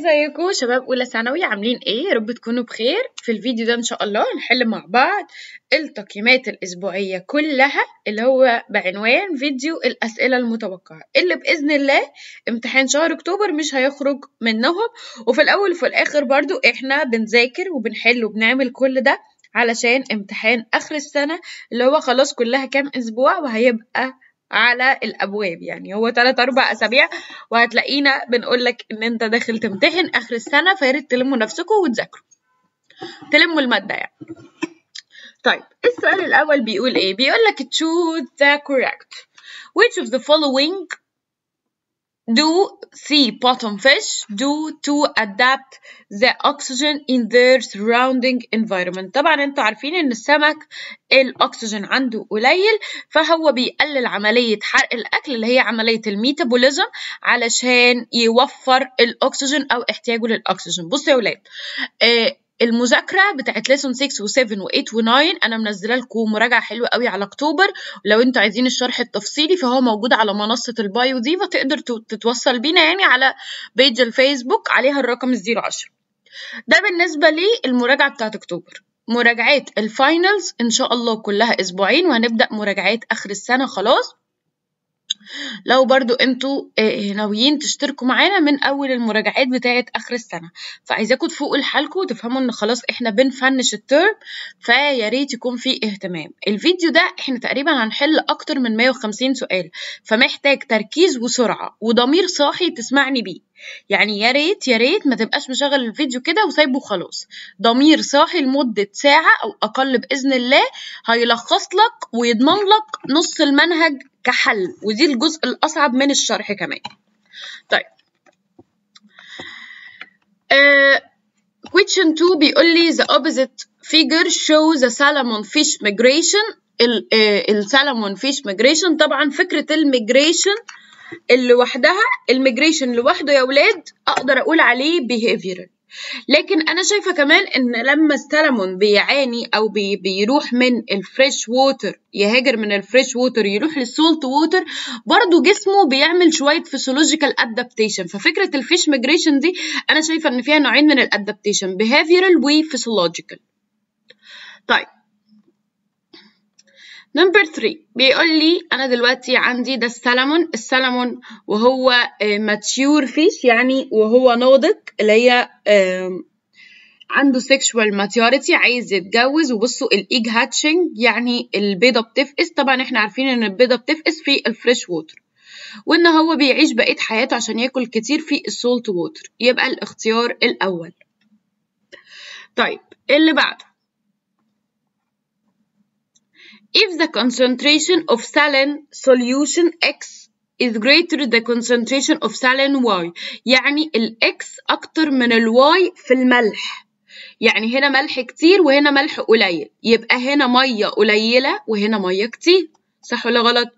ازيكم شباب اولى ثانوي عاملين ايه؟ يا رب تكونوا بخير. في الفيديو ده ان شاء الله هنحل مع بعض التقييمات الاسبوعيه كلها اللي هو بعنوان فيديو الاسئله المتوقعه اللي باذن الله امتحان شهر اكتوبر مش هيخرج منهم. وفي الاول وفي الاخر برضو احنا بنذاكر وبنحل وبنعمل كل ده علشان امتحان اخر السنه اللي هو خلاص كلها كام اسبوع وهيبقى على الابواب، يعني هو 3-4 اسابيع وهتلاقينا بنقولك ان انت داخل تمتحن اخر السنه، فياريت تلموا نفسكم وتذاكروا تلموا الماده يعني. طيب السؤال الاول بيقول ايه؟ بيقولك choose the correct which of the following do sea bottom fish do to adapt the oxygen in their surrounding environment. طبعا انتوا عارفين ان السمك الاكسجين عنده قليل، فهو بيقلل عملية حرق الاكل اللي هي عملية الميتابوليزم علشان يوفر الاكسجين او احتياجه للاكسجين. بصوا يا ولاد، المذاكره بتاعت ليسون 6 و7 و8 و9 انا منزله لكم مراجعه حلوه قوي على اكتوبر، ولو انتوا عايزين الشرح التفصيلي فهو موجود على منصه البايو دي، فتقدر تتوصل بينا يعني على بيج الفيسبوك عليها الرقم 010. ده بالنسبه للمراجعه بتاعت اكتوبر. مراجعات الفاينلز ان شاء الله كلها اسبوعين، وهنبدا مراجعات اخر السنه خلاص. لو برضو انتوا ناويين تشتركوا معانا من اول المراجعات بتاعه اخر السنه، فعايزاكم تفوقوا لحالكم وتفهموا ان خلاص احنا بنفنش الترم، فيا ريت يكون في اهتمام. الفيديو ده احنا تقريبا هنحل اكتر من 150 سؤال، فمحتاج تركيز وسرعه وضمير صاحي تسمعني بيه. يعني يا ريت ما تبقاش مشغل الفيديو كده وسايبه خلاص. ضمير صاحي لمده ساعه او اقل باذن الله هيلخص لك ويضمن لك نص المنهج كحل، ودي الجزء الأصعب من الشرح كمان. طيب question 2 بيقول لي the opposite figure shows the salmon fish migration. السالمون فيش migration، طبعا فكرة الميجريشن اللي لوحدها، الميجريشن لوحده يا ولاد أقدر أقول عليه behavioral، لكن انا شايفه كمان ان لما السلمون بيعاني او بيروح من الفريش ووتر، يهاجر من الفريش ووتر يروح للسولت ووتر، برضو جسمه بيعمل شويه فيسيولوجيكال ادابتيشن. ففكره الفيش ميجريشن دي انا شايفه ان فيها نوعين من الادابتيشن، behavioral وفيسيولوجيكال. طيب نمبر 3 بيقول لي انا دلوقتي عندي ده السلمون وهو ماتيور فيش، يعني وهو ناضج، اللي هي عنده sexual maturity، عايز يتجوز. وبصوا الايج هاتشنج يعني البيضه بتفقس، طبعا احنا عارفين ان البيضه بتفقس في الفريش ووتر، وان هو بيعيش بقيه حياته عشان ياكل كتير في السولت ووتر، يبقى الاختيار الاول. طيب اللي بعده if the concentration of saline solution X is greater the concentration of saline Y، يعني الإكس أكتر من الواي في الملح، يعني هنا ملح كتير وهنا ملح قليل، يبقى هنا مية قليلة وهنا مية كتير، صح ولا غلط؟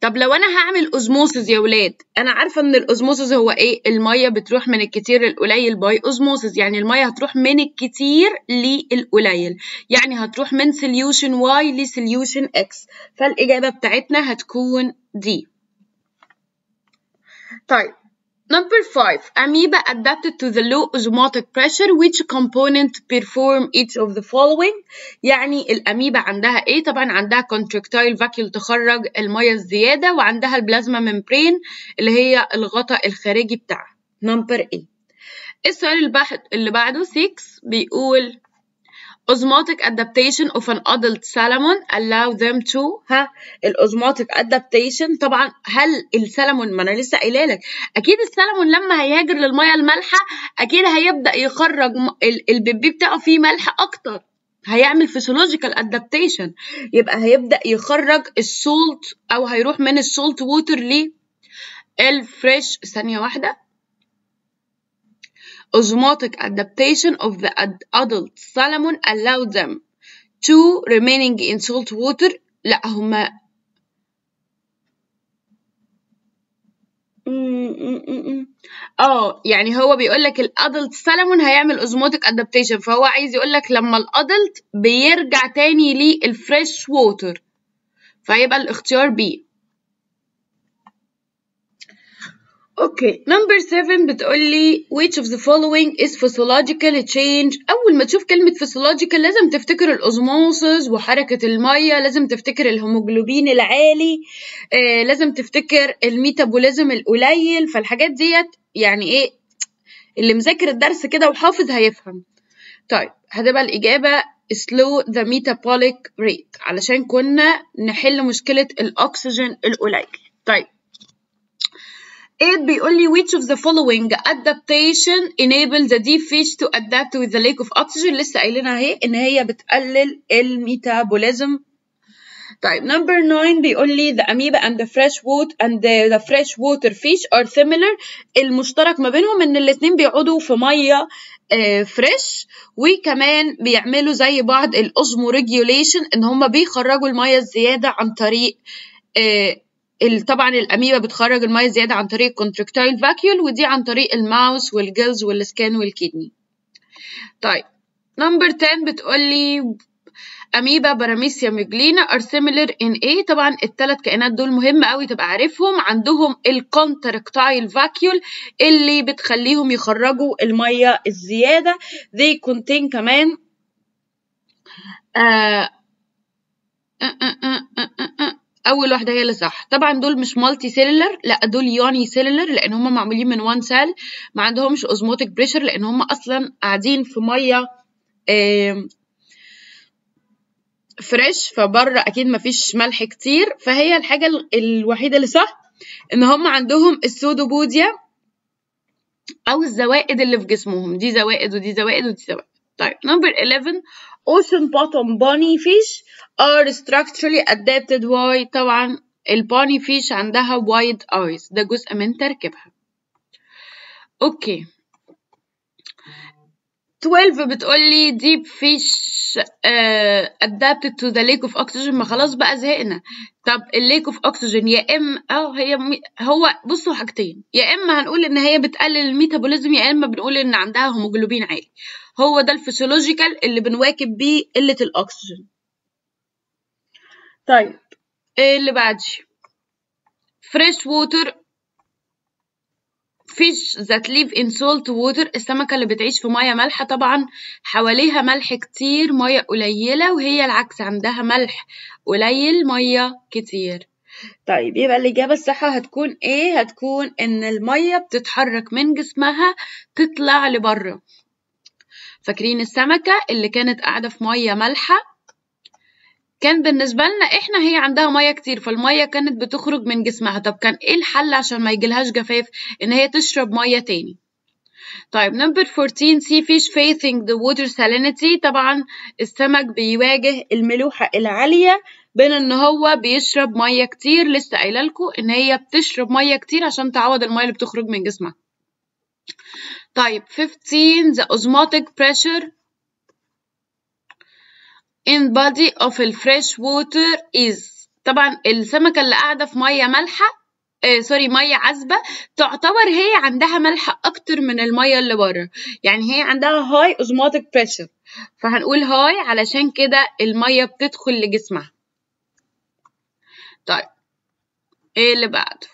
طب لو انا هعمل اوزموسيس يا ولاد، انا عارفه ان الاوزموسيس هو ايه؟ الميه بتروح من الكتير للقليل باي اوزموسيس، يعني الميه هتروح من الكتير للقليل، يعني هتروح من سوليوشن واي لسوليوشن اكس، فالاجابه بتاعتنا هتكون دي. طيب Number 5 amoeba adapted to the low osmotic pressure which component perform each of the following. يعني الأميبا عندها ايه؟ طبعا عندها contractile vacuole تخرج المية الزيادة، وعندها البلازما ممبرين اللي هي الغطاء الخارجي بتاعها. Number 8. السؤال اللي بعده 6 بيقول osmotic adaptation of an adult salmon allow them to الosmotic adaptation. طبعا هل السلمون، ما انا لسه قايله لك اكيد السلمون لما هيهاجر للميه المالحه اكيد هيبدا يخرج البيبي بتاعه فيه ملح اكتر، هيعمل physiological adaptation، يبقى هيبدا يخرج السولت او هيروح من السولت ووتر للفريش. ثانيه واحده. Osmotic adaptation of the adult salmon allow them to remaining in salt water. لا هما يعني هو بيقول لك الادلت سالمون هيعمل اوزموتيك ادابتيشن، فهو عايز يقول لك لما الادلت بيرجع تاني للفريش ووتر، فهيبقى الاختيار بي. اوكي نمبر 7 بتقولي which of the following is physiological change. اول ما تشوف كلمة physiological لازم تفتكر الاوزموسيس وحركة المية، لازم تفتكر الهيموجلوبين العالي، لازم تفتكر الميتابوليزم القليل. فالحاجات ديت يعني ايه، اللي مذاكر الدرس كده وحافظ هيفهم. طيب هتبقى الإجابة slow the metabolic rate علشان كنا نحل مشكلة الأكسجين القليل. طيب 8 بيقول لي which of the following adaptation enable the deep fish to adapt with the lack of oxygen. لسه قايلينها اهي ان هي بتقلل الميتابوليزم. طيب number 9 بيقول لي the amoeba and the fresh water fish are similar. المشترك ما بينهم ان الاتنين بيقعدوا في ميه فريش، وكمان بيعملوا زي بعض الاوزموريجيوليشن ان هم بيخرجوا الميه الزياده عن طريق طبعا الاميبا بتخرج الميه الزياده عن طريق contractile vacuole، ودي عن طريق الماوس والجلز والسكان والكدني. طيب نمبر 10 بتقولي أميبا باراميسيا ميجلينا are similar in A. طبعا الثلاث كائنات دول مهم قوي تبقى عارفهم. عندهم الكونتراكتايل فاكيول اللي بتخليهم يخرجوا المية الزيادة. they contain كمان أول واحدة هي اللي صح. طبعا دول مش مالتي سيلولر، لا دول يوني سيلولر لأن هم معمولين من وان سيل. ما عندهمش اوزموتيك بريشر لأن هم أصلا قاعدين في مية فريش، فبره اكيد مفيش ملح كتير. فهي الحاجه الوحيده اللي صح ان هم عندهم السودوبوديا او الزوائد اللي في جسمهم، دي زوائد ودي زوائد ودي زوائد. طيب نمبر 11 ocean bottom bunny fish are structurally adapted. why؟ طبعا الباني فيش عندها wide eyes، ده جزء من تركيبها. اوكي 12 بتقولي deep fish adapted to the lack of oxygen. ما خلاص بقى زهقنا. طب الليك اوف اوكسجين يا اما هو بصوا حاجتين، يا اما هنقول ان هي بتقلل الميتابوليزم، يا اما بنقول ان عندها هيموجلوبين عالي. هو ده الفسيولوجيكال اللي بنواكب بيه قلة الاكسجين. طيب ايه اللي بعدي؟ fresh water fish that live in salt water. السمكة اللي بتعيش في مية مالحة، طبعا حواليها ملح كتير مية قليلة، وهي العكس عندها ملح قليل مية كتير. طيب يبقى الإجابة الصح هتكون ايه؟ هتكون ان المية بتتحرك من جسمها تطلع لبره. فاكرين السمكة اللي كانت قاعدة في مية مالحة كان بالنسبة لنا احنا هي عندها مية كتير، فالمية كانت بتخرج من جسمها. طب كان ايه الحل عشان ما يجيلهاش جفاف؟ ان هي تشرب مية تاني. طيب نمبر 14 sea fish facing the water salinity. طبعا السمك بيواجه الملوحة العالية بين ان هو بيشرب مية كتير. لسه قايله لكم ان هي بتشرب مية كتير عشان تعوض المية اللي بتخرج من جسمها. طيب 15 the osmotic pressure in body of the fresh water is. طبعا السمكة اللي قاعدة في مية مالحة مية عذبة تعتبر هي عندها ملح أكتر من المية اللي بره، يعني هي عندها high osmotic pressure، فهنقول high علشان كده المية بتدخل لجسمها. طيب ايه اللي بعده؟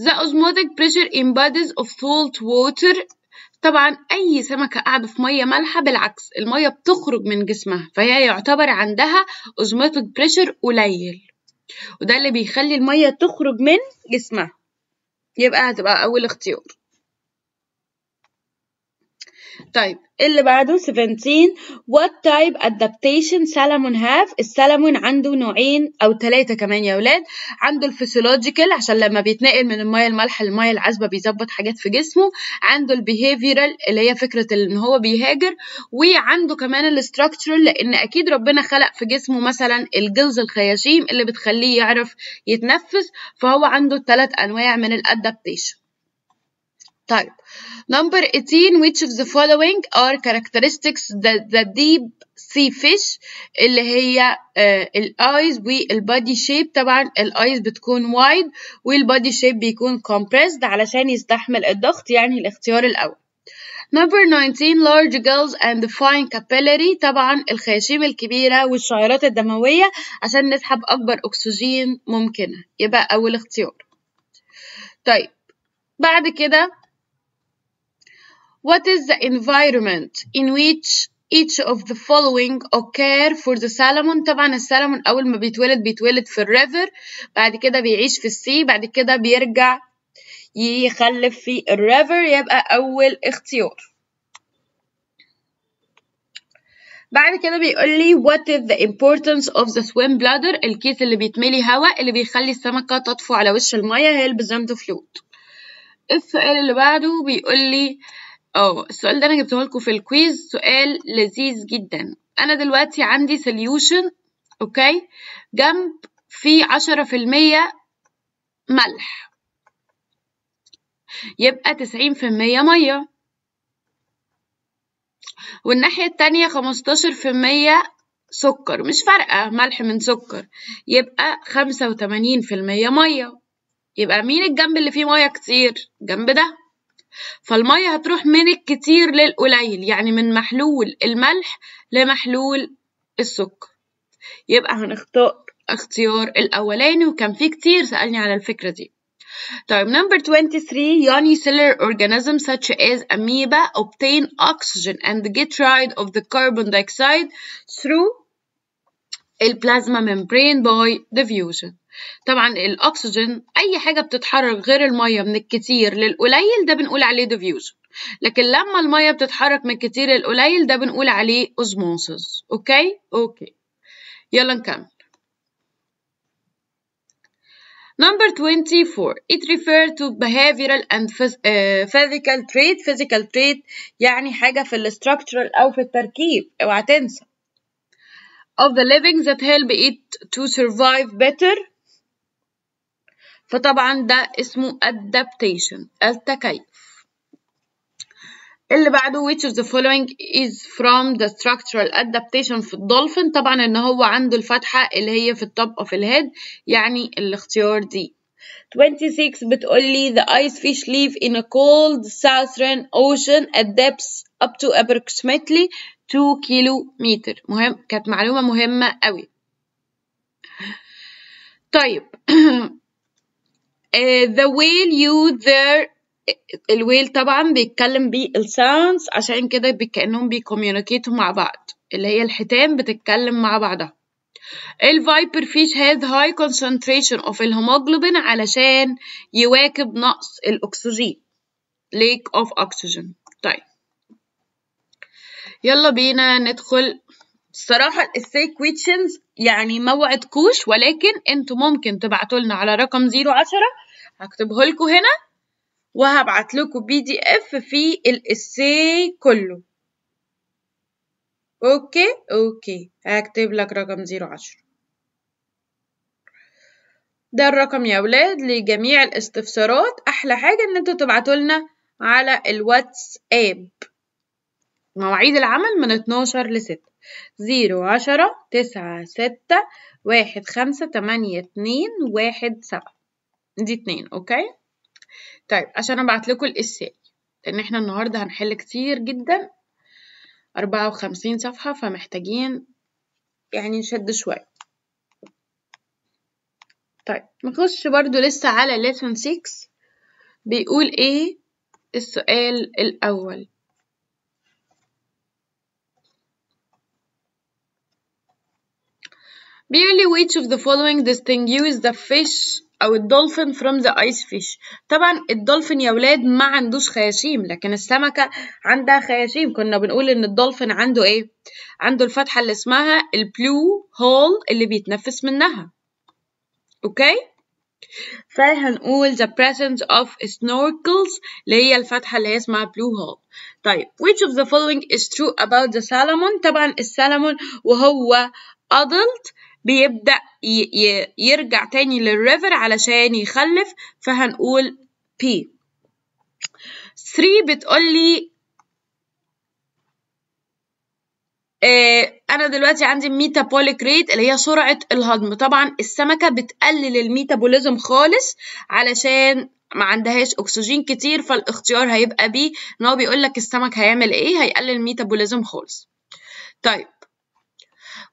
the osmotic pressure in bodies of salt water. طبعا أي سمكة قاعدة في مية مالحة بالعكس المية بتخرج من جسمها، فهي يعتبر عندها osmotic pressure قليل، وده اللي بيخلي المية تخرج من جسمها. يبقى هتبقى أول اختيار. طيب اللي بعده 17 what type adaptation salmon have. السلمون عنده نوعين أو 3 كمان يا ولاد. عنده الفسيولوجيكال عشان لما بيتنقل من المية المالحة للمية العذبة بيظبط حاجات في جسمه. عنده البيهيفيرال اللي هي فكرة إن هو بيهاجر. وعنده كمان الاستراكتشرال لأن أكيد ربنا خلق في جسمه مثلا الجلز الخياشيم اللي بتخليه يعرف يتنفس. فهو عنده 3 أنواع من الادابتيشن. طيب number 18 which of the following are characteristics the deep sea fish. اللي هي الايز والبادي شيب. طبعا الايز بتكون wide والبادي شيب بيكون compressed علشان يستحمل الضغط، يعني الاختيار الاول. number 19 large gills and fine capillary. طبعا الخياشيم الكبيرة والشعيرات الدموية عشان نسحب أكبر أكسجين ممكنة، يبقى أول اختيار. طيب بعد كده what is the environment in which each of the following occur for the salmon. طبعا السلمون أول ما بيتولد في الريفر، بعد كده بيعيش في السي، بعد كده بيرجع يخلف في الريفر، يبقى أول اختيار. بعد كده بيقول لي what is the importance of the swim bladder، الكيس اللي بيتملي هواء اللي بيخلي السمكة تطفو على وش المية هي البزنت فلوت. السؤال اللي بعده بيقول لي السؤال ده انا جبته لكم في الكويز، سؤال لذيذ جدا. انا دلوقتي عندي solution اوكي جنب فيه 10% ملح، يبقى 90% ميه، والناحية التانية 15% سكر، مش فارقة ملح من سكر، يبقى 85% ميه. يبقى مين الجنب اللي فيه ميه كتير؟ جنب ده. فالمية هتروح من الكتير للقليل، يعني من محلول الملح لمحلول السكر، يبقى هنختار اختيار الأولاني، وكان في كتير سألني على الفكرة دي. طيب number 23 unicellular organisms such as amoeba obtain oxygen and get rid of the carbon dioxide through البلازما membrane by diffusion. طبعا الأكسجين أي حاجة بتتحرك غير المية من الكتير للقليل ده بنقول عليه diffusion، لكن لما المية بتتحرك من الكتير للقليل ده بنقول عليه osmosis. أوكي يلا نكمل. Number 24 it refers to behavioral and physical trait. physical trait يعني حاجة في الستراكشرال أو في التركيب، اوعى تنسى. of the living that help it to survive better، فطبعا ده اسمه adaptation التكيف. اللي بعده which of the following is from the structural adaptation في الدولفين، طبعا ان هو عنده الفتحة اللي هي في التوب of الهيد، يعني الاختيار دي. 26 بتقولي the ice fish live in a cold southern ocean at depths up to approximately 2 كيلومتر. مهم، كانت معلومة مهمة قوي. طيب the whale use their الويل طبعا بيتكلم بالساوندز، عشان كده كأنهم بيكوميونيكيتوا مع بعض، اللي هي الحيتان بتتكلم مع بعضها. الفايبر فيش has high concentration of الهيموجلوبين علشان يواكب نقص الأكسجين lack of oxygen. طيب يلا بينا ندخل. الصراحة السي questions يعني ما وعدكوش، ولكن انتوا ممكن تبعتوا لنا على رقم 010 هكتبه لكم هنا، وهبعت لكم PDF في الإساي كله. اوكي هكتب لك رقم 010 ده الرقم يا ولاد لجميع الاستفسارات. احلى حاجة ان انتوا تبعتوا لنا على الواتساب. مواعيد العمل من 12 ل 6 010 9 6 1 5 8 2 1 7 دي 2. اوكي طيب عشان ابعت لكم الإساي، لان احنا النهارده هنحل كتير جدا 54 صفحة، فمحتاجين يعني نشد شوية. طيب نخش برضو لسه على lesson 6. بيقول ايه السؤال الأول؟ بيقول لي which of the following distinguishes the fish أو الدولفين from the ice fish. طبعا الدولفين يا ولاد ما عندوش خياشيم، لكن السمكة عندها خياشيم. كنا بنقول إن الدولفين عنده إيه؟ عنده الفتحة اللي اسمها البلو هول اللي بيتنفس منها. أوكي؟ فهنقول the presence of snorkels اللي هي الفتحة اللي هي اسمها blue hole. طيب which of the following is true about the salmon؟ طبعا السلمون وهو adult بيبدأ يرجع تاني للريفر علشان يخلف، فهنقول P. 3 بتقولي أنا دلوقتي عندي metabolic rate اللي هي سرعة الهضم. طبعا السمكة بتقلل الميتابوليزم خالص علشان ما عندهاش أكسجين كتير، فالاختيار هيبقى B، إن هو بيقولك السمك هيعمل إيه؟ هيقلل الميتابوليزم خالص. طيب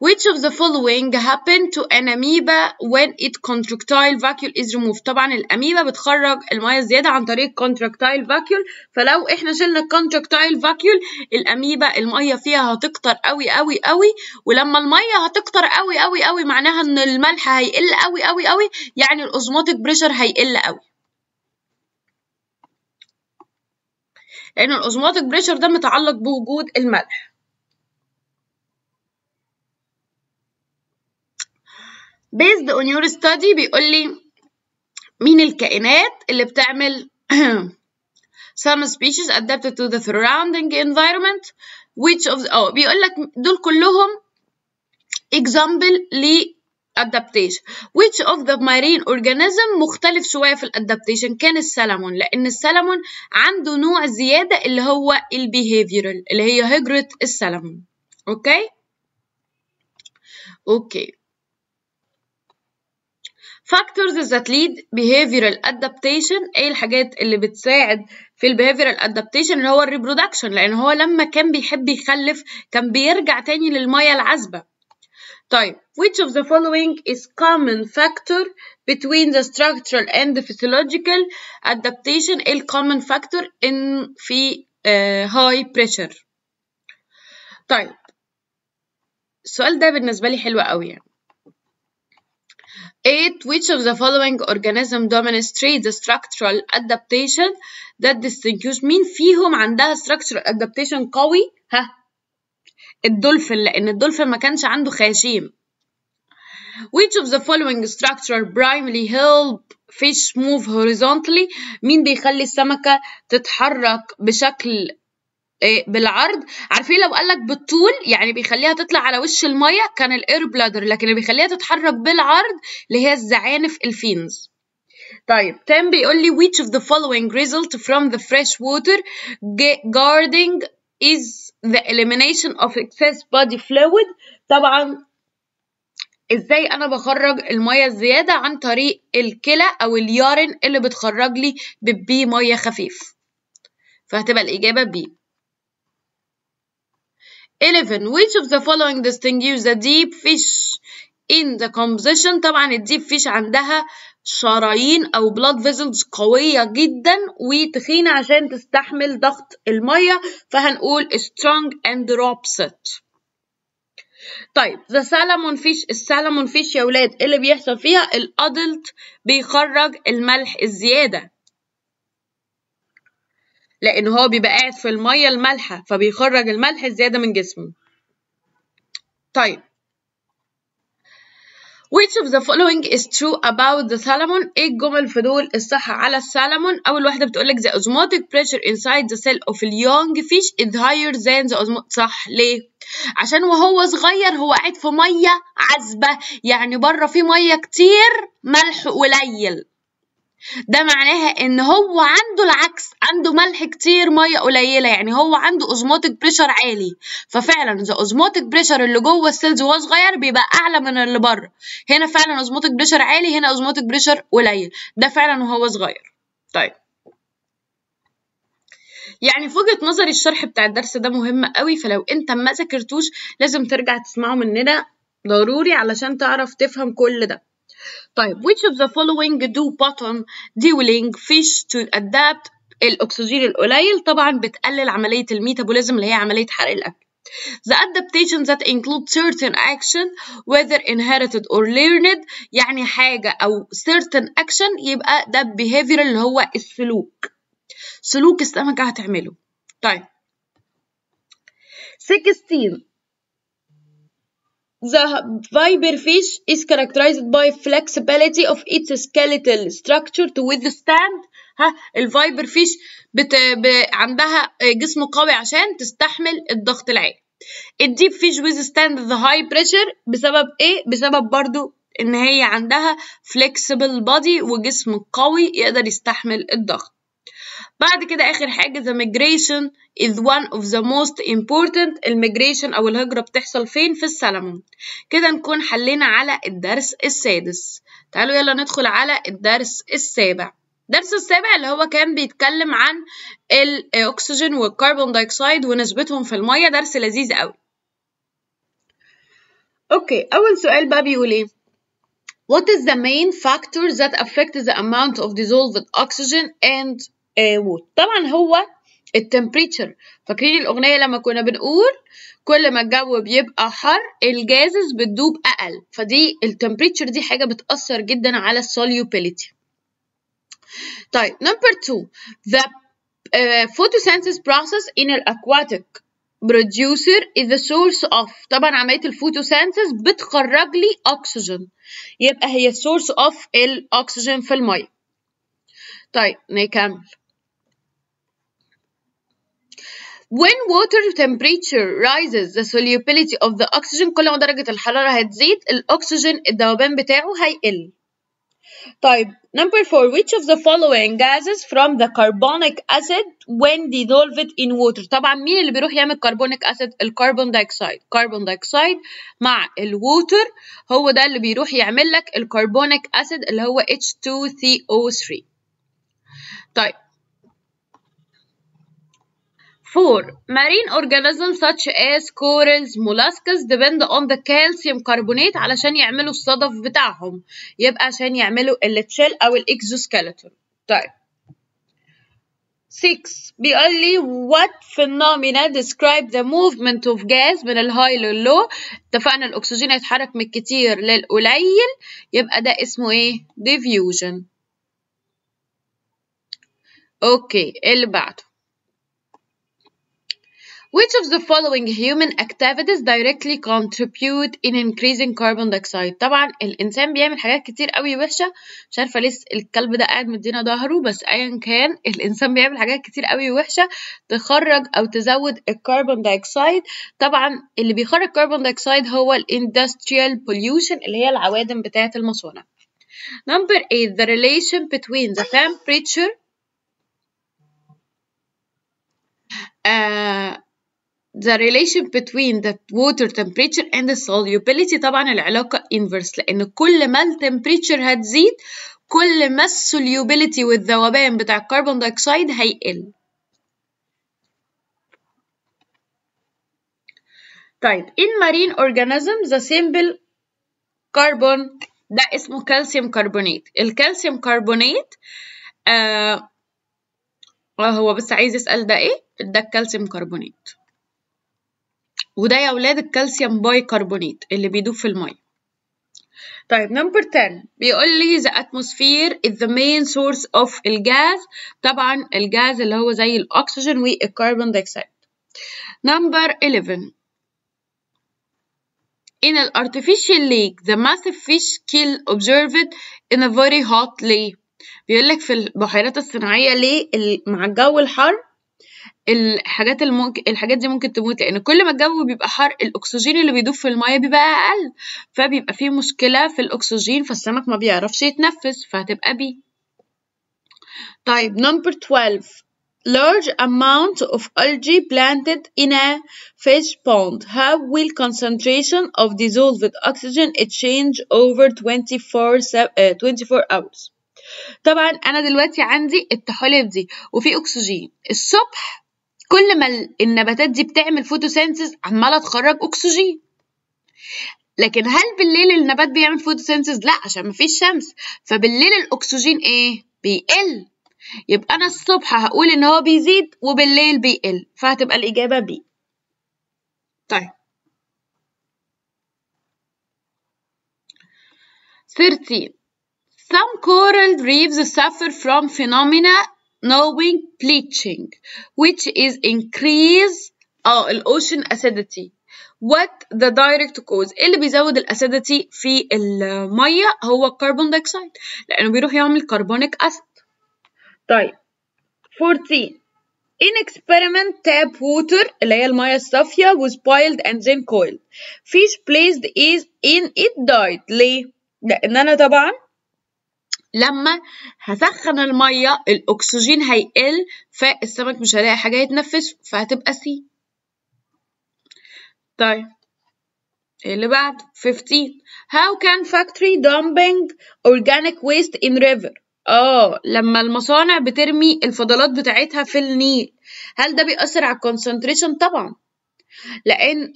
Which of the following happen to an amoeba when its contractile vacuole is removed؟ طبعا الأميبا بتخرج المية الزيادة عن طريق contractile vacuole، فلو احنا شلنا contractile vacuole الأميبا المية فيها هتكتر قوي قوي قوي، ولما المية هتكتر قوي قوي قوي معناها ان الملح هيقل قوي قوي قوي، يعني الأوزموتيك بريشر هيقل قوي، لأن الأوزموتيك بريشر ده متعلق بوجود الملح. based on your study بيقول لي مين الكائنات اللي بتعمل some species adapted to the surrounding environment which of the بيقول لك دول كلهم example ل adaptation. which of the marine organism مختلف شوية في الادابتيشن؟ كان السلمون، لأن السلمون عنده نوع زيادة اللي هو البيهيفيرال اللي هي هجرة السلمون. اوكي factors that lead behavioral adaptation. ايه الحاجات اللي بتساعد في behavioral adaptation؟ اللي هو الريبرودكشن، لان هو لما كان بيحب يخلف كان بيرجع تاني للمية العذبة. طيب which of the following is common factor between the structural and the physiological adaptation؟ ايه common factor في high pressure؟ طيب السؤال ده بالنسبة لي حلو قوي يعني. 8. Which of the following organism demonstrates the structural adaptation that distinguish؟ مين فيهم عندها structural adaptation قوي؟ الدولفين، لأن الدولفين ما كانش عنده خياشيم. Which of the following structure primarily help fish move horizontally؟ مين بيخلي السمكة تتحرك بشكل بالعرض؟ عارفين لو قالك بالطول يعني بيخليها تطلع على وش المية كان الاير بلادر، لكن اللي بيخليها تتحرك بالعرض اللي هي الزعانف الفينز. طيب 10 بيقول لي which of the following result from the fresh water guarding is the elimination of excess body fluid؟ طبعا ازاي انا بخرج المية الزيادة؟ عن طريق الكلى او اليورين اللي بتخرج لي ببي مية خفيف، فهتبقى الإجابة بي. 11 which of the following distinguish the deep fish in the composition؟ طبعا الديب فيش عندها شرايين او blood vessels قوية جدا وتخينة عشان تستحمل ضغط المية، فهنقول strong and robust. طيب the salmon fish، السلمون فيش يا ولاد ايه اللي بيحصل فيها؟ الادلت بيخرج الملح الزيادة، لأن هو بيبقى قاعد في المية المالحة فبيخرج الملح الزيادة من جسمه. طيب which of the following is true about the salmon؟ ايه الجمل في دول الصح على السلمون؟ أول واحدة بتقولك the osmotic pressure inside the cell of a young fish is higher than the osmotic. صح. ليه؟ عشان وهو صغير هو قاعد في مية عذبة، يعني بره في مية كتير ملح قليل، ده معناها ان هو عنده العكس، عنده ملح كتير ميه قليله، يعني هو عنده اوزموتيك بريشر عالي، ففعلا ذا اوزموتيك بريشر اللي جوه السيلز وهو صغير بيبقى اعلى من اللي بره. هنا فعلا اوزموتيك بريشر عالي، هنا اوزموتيك بريشر قليل، ده فعلا وهو صغير. طيب يعني في وجهة نظري الشرح بتاع الدرس ده مهم قوي، فلو انت ما ذاكرتوش لازم ترجع تسمعه مننا ضروري علشان تعرف تفهم كل ده. طيب which of the following do bottom dwelling fish to adapt؟ الأكسجين القليل طبعا بتقلل عملية الميتابوليزم اللي هي عملية حرق الأكل. The adaptations that include certain action whether inherited or learned، يعني حاجة أو certain action يبقى ده behavior اللي هو السلوك، سلوك السمكة هتعمله. طيب 16 The viper fish is characterized by flexibility of its skeletal structure to withstand. الفايبر فيش عندها جسم قوي عشان تستحمل الضغط العالي. الديب فيش withstand the high pressure بسبب ايه؟ بسبب برضو ان هي عندها flexible body وجسم قوي يقدر يستحمل الضغط. بعد كده آخر حاجة the migration is one of the most important. الميجريشن أو الهجرة بتحصل فين؟ في السلمون. كده نكون حلينا على الدرس السادس. تعالوا يلا ندخل على الدرس السابع. الدرس السابع اللي هو كان بيتكلم عن الأكسجين والكربون دايوكسيد ونسبتهم في المية، درس لذيذ قوي. اوكي، اول سؤال بقى بيقول ايه؟ What is the main factor that affect the amount of dissolved oxygen and water؟ طبعا هو التمبريتشر. فاكرين الأغنية لما كنا بنقول كل ما الجو بيبقى حر الجازز بتدوب أقل، فدي التمبريتشر دي حاجة بتأثر جدا على السوليوبيليتي. طيب number 2 the photosynthesis process in an aquatic producer is the source of. طبعا عملية الفوتوسينثيز بتخرج لي أكسجين، يبقى هي source of الأكسجين في المية. طيب نكمل. When water temperature rises the solubility of the oxygen، كل ما درجة الحرارة هتزيد الأكسجين الذوبان بتاعه هيقل. طيب number 4 which of the following gases from the carbonic acid when dissolved in water؟ طبعا مين اللي بيروح يعمل carbonic acid؟ الكربون دايوكسيد. كربون دايوكسيد مع الووتر هو ده اللي بيروح يعمل لك الكربونيك acid اللي هو H2CO3. طيب 4 marine organisms such as corals mollusks depend on the calcium carbonate علشان يعملوا الصدف بتاعهم، يبقى عشان يعملوا التشيل او الاكزوسكeleton. طيب 6 بيقول لي what phenomena describe the movement of gas من الهاي لللو؟ اتفقنا الاكسجين هيتحرك من الكتير للقليل، يبقى ده اسمه ايه؟ diffusion. اوكي اللي بعده Which of the following human activities directly contribute in increasing carbon dioxide؟ طبعا الإنسان بيعمل حاجات كتير قوي وحشة، مش عارفة ليه الكلب ده قاعد مدينا ظهره، بس أيا كان الإنسان بيعمل حاجات كتير قوي وحشة تخرج أو تزود الكربون دايوكسيد. طبعا اللي بيخرج كربون دايوكسيد هو الاندستريال pollution اللي هي العوادم بتاعة المصانع. Number 8 the relation between the temperature the relation between the water temperature and the solubility. طبعا العلاقة inverse، لأن كل ما التمبريتشر هتزيد كل ما السوليوبيليتي والذوبان بتاع الكربون دايوكسيد هيقل. طيب in marine organisms the simple carbon ده اسمه كالسيوم كربونات. الكالسيوم كربونات هو بس عايز يسأل ده ايه؟ ده الكالسيوم كربونات، وده يا ولاد الكالسيوم باي كربونات اللي بيدوب في المية. طيب نمبر 10 بيقول لي the atmosphere is the main source of الجاز. طبعا الجاز اللي هو زي الأكسجين والكربون دايوكسيد. نمبر 11 in an artificial lake the massive fish kill observed in a very hot lake. بيقول لك في البحيرات الصناعية ليه مع الجو الحر الحاجات دي ممكن تموت، لان كل ما الجو بيبقى حر الاكسجين اللي بيدوب في الميه بيبقى اقل، فبيبقى فيه مشكله في الاكسجين فالسمك ما بيعرفش يتنفس، فهتبقى بي. طيب number 12 large amount of algae planted in a fish pond how will concentration of dissolved oxygen change over 24 hours؟ طبعا انا دلوقتي عندي الطحالب دي وفي اكسجين الصبح، كل ما النباتات دي بتعمل فوتوسينثيز عماله تخرج اكسجين، لكن هل بالليل النبات بيعمل فوتوسينثيز؟ لا، عشان مفيش شمس، فبالليل الاكسجين ايه؟ بيقل، يبقى انا الصبح هقول ان هو بيزيد وبالليل بيقل، فهتبقى الاجابه بي. طيب 13 some coral reefs suffer from phenomena knowing bleaching which is increase ocean acidity. What the direct cause؟ اللي بيزود الاسيديتي في الميه هو الكربون دايوكسيد، لانه بيروح يعمل كربونيك اسيد. طيب 14 in experiment tap water اللي هي الميه الصافيه was boiled and then coiled fish placed is in it died. ليه؟ لان انا طبعا لما هسخن الميه الاكسجين هيقل فالسمك مش هيلاقي حاجه يتنفس، فهتبقى سي. طيب اللي بعد 15 how can factory dumping organic waste in river؟ لما المصانع بترمي الفضلات بتاعتها في النيل هل ده بيأثر على الكونسنتريشن؟ طبعا، لان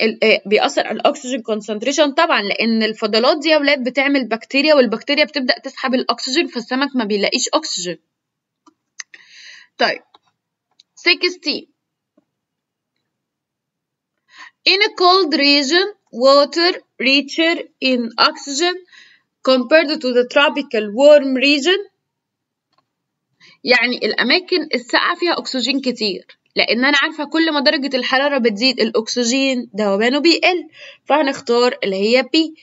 بيأثر على الاكسجين كونسنتريشن طبعا، لان الفضلات دي يا ولاد بتعمل بكتيريا، والبكتيريا بتبدأ تسحب الاكسجين فالسمك ما بيلاقيش اكسجين. طيب 16 in a cold region water richer in oxygen compared to the tropical warm region. يعني الأماكن الساقعة فيها أكسجين كتير، لأن أنا عارفة كل ما درجة الحرارة بتزيد الأكسجين ذوبانه بيقل، فهنختار اللي هي بي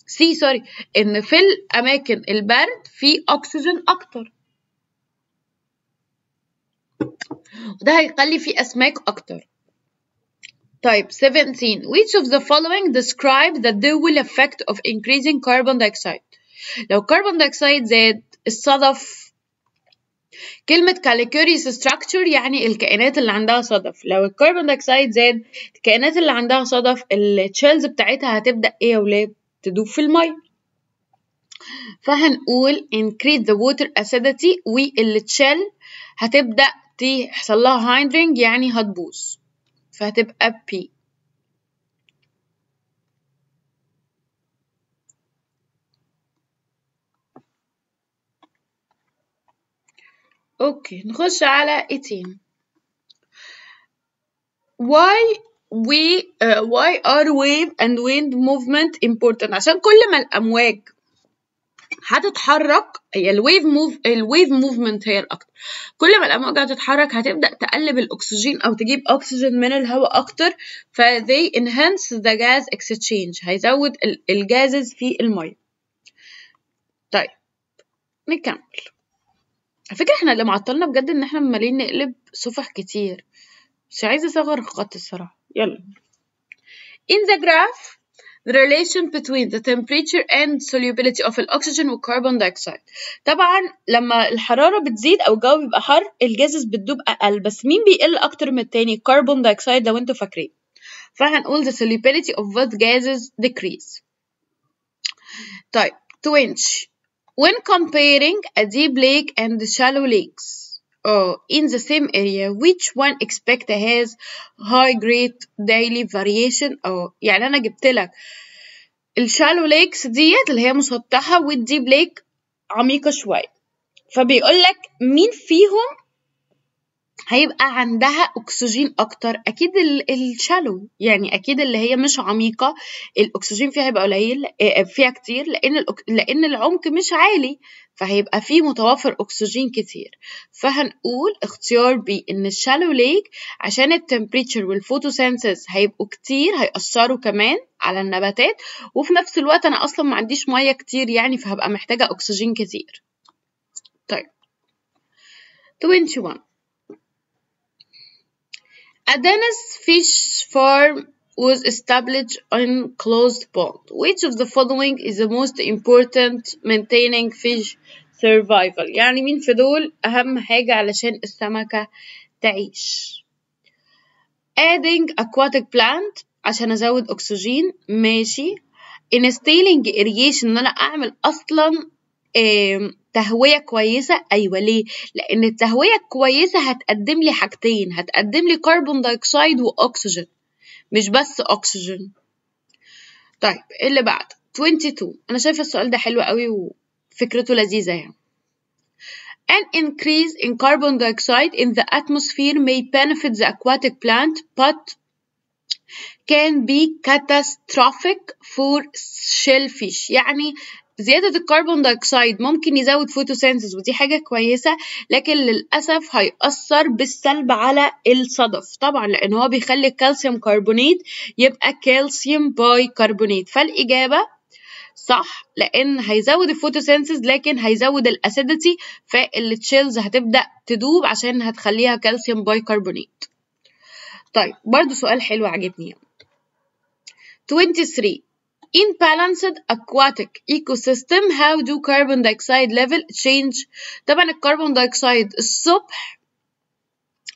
سي سوري، إن في الأماكن البرد في أكسجين أكتر، وده هيخلي في أسماك أكتر. طيب 17 which of the following describe the dual effect of increasing carbon dioxide. لو carbon dioxide زاد الصدف، كلمة calcareous structure يعني الكائنات اللي عندها صدف، لو الكربون دايوكسيد زاد الكائنات اللي عندها صدف التشيلز بتاعتها هتبدأ ايه يا ولاد؟ تدوب في المية. فهنقول increase the water acidity، والتشيل هتبدأ تحصل لها hindering يعني هتبوظ، فهتبقى P. اوكي نخش على 18. why are wave and wind movement important؟ عشان كل ما الأمواج هتتحرك، هي الويف موفمنت هي الأكتر، كل ما الأمواج هتتحرك هتبدأ تقلب الأكسجين أو تجيب أكسجين من الهواء أكتر، ف they enhance the gas exchange، هيزود الجازز في المية. طيب نكمل. على فكرة احنا اللي معطلنا بجد ان احنا عمالين نقلب صفح كتير، مش عايزة أصغر الخط الصراحة. يلا. In the graph the relation between the temperature and solubility of oxygen و carbon dioxide. طبعا لما الحرارة بتزيد أو الجو بيبقى حر الجازز بتدوب أقل، بس مين بيقل أكتر من التاني؟ carbon dioxide لو انتوا فاكرين. فهنقول the solubility of both gases decrease. طيب 20 when comparing a deep lake and shallow lakes in the same area which one expect has high grade daily variation. يعني أنا جبت لك الشالو ليكس ديت اللي هي مسطحة والديب ليك عميقة شوية، فبيقول لك مين فيهم هيبقى عندها أكسجين أكتر؟ أكيد الشالو، يعني أكيد اللي هي مش عميقة الأكسجين فيها هيبقى قليل فيها كتير، لأن العمق مش عالي فهيبقى فيه متوفر أكسجين كتير. فهنقول اختيار بي إن الشالو ليك عشان التمبريتشر والفوتوسينثيز هيبقوا كتير، هيأثروا كمان على النباتات، وفي نفس الوقت أنا أصلا ما عنديش مية كتير يعني فهبقى محتاجة أكسجين كتير. طيب 21 A Danish fish farm was established in closed pond. Which of the following is the most important maintaining fish survival؟ يعني مين في دول أهم حاجة علشان السمكة تعيش؟ Adding aquatic plant عشان أزود أكسجين، ماشي. Installing irrigation إن أنا أعمل أصلا تهوية كويسة، أيوة. ليه؟ لأن التهوية الكويسة هتقدم لي حاجتين، هتقدم لي كربون دايوكسيد وأكسجين، مش بس أكسجين. طيب اللي بعد 22. أنا شايفة السؤال ده حلو قوي وفكرته لذيذة يعني. An increase in carbon dioxide in the atmosphere may benefit the aquatic plant but can be catastrophic for shellfish. يعني زيادة الكربون دايوكسيد ممكن يزود فوتوسينثيز ودي حاجة كويسة، لكن للأسف هيأثر بالسلب على الصدف طبعا، لأن هو بيخلي الكالسيوم كربونات يبقى كالسيوم باي كربونات. فالإجابة صح، لأن هيزود الفوتوسينثيز لكن هيزود الأسيديتي، فالتشيلز هتبدأ تدوب عشان هتخليها كالسيوم باي كربونات. طيب برضو سؤال حلو عجبني. 23 In balanced aquatic ecosystem how do carbon dioxide level change؟ طبعا الكربون دايوكسيد الصبح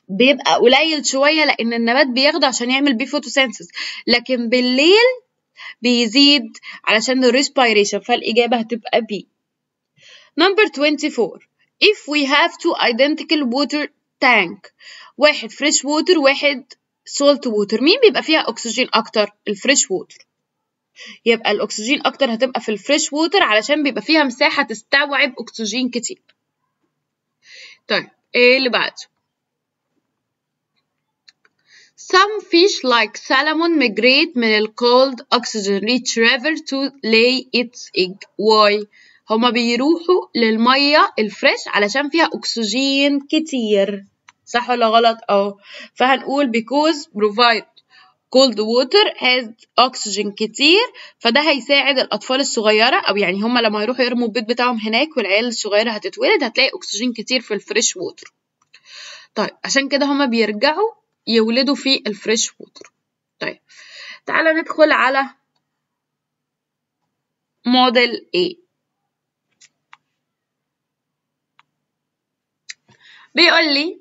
بيبقى قليل شوية لأن النبات بياخده عشان يعمل بيه فوتوسينثيز، لكن بالليل بيزيد علشان الريسبيريشن، فالإجابة هتبقى B. Number 24 If we have two identical water tank، واحد fresh water واحد salt water. مين بيبقى فيها أكسجين أكتر؟ الفريش ووتر. يبقى الأكسجين أكتر هتبقى في الفريش ووتر علشان بيبقى فيها مساحة تستوعب أكسجين كتير. طيب إيه اللي بعده؟ Some fish like salmon migrate من ال cold oxygen rich river to lay its egg. Why؟ هما بيروحوا للمية الفريش علشان فيها أكسجين كتير. صح ولا غلط؟ فهنقول because provide cold water has oxygen كتير، فده هيساعد الأطفال الصغيرة، أو يعني هما لما يروحوا يرموا البيض بتاعهم هناك والعيال الصغيرة هتتولد هتلاقي أكسجين كتير في الفريش ووتر. طيب عشان كده هما بيرجعوا يولدوا في الفريش ووتر. طيب تعالى ندخل على موديل A. بيقول لي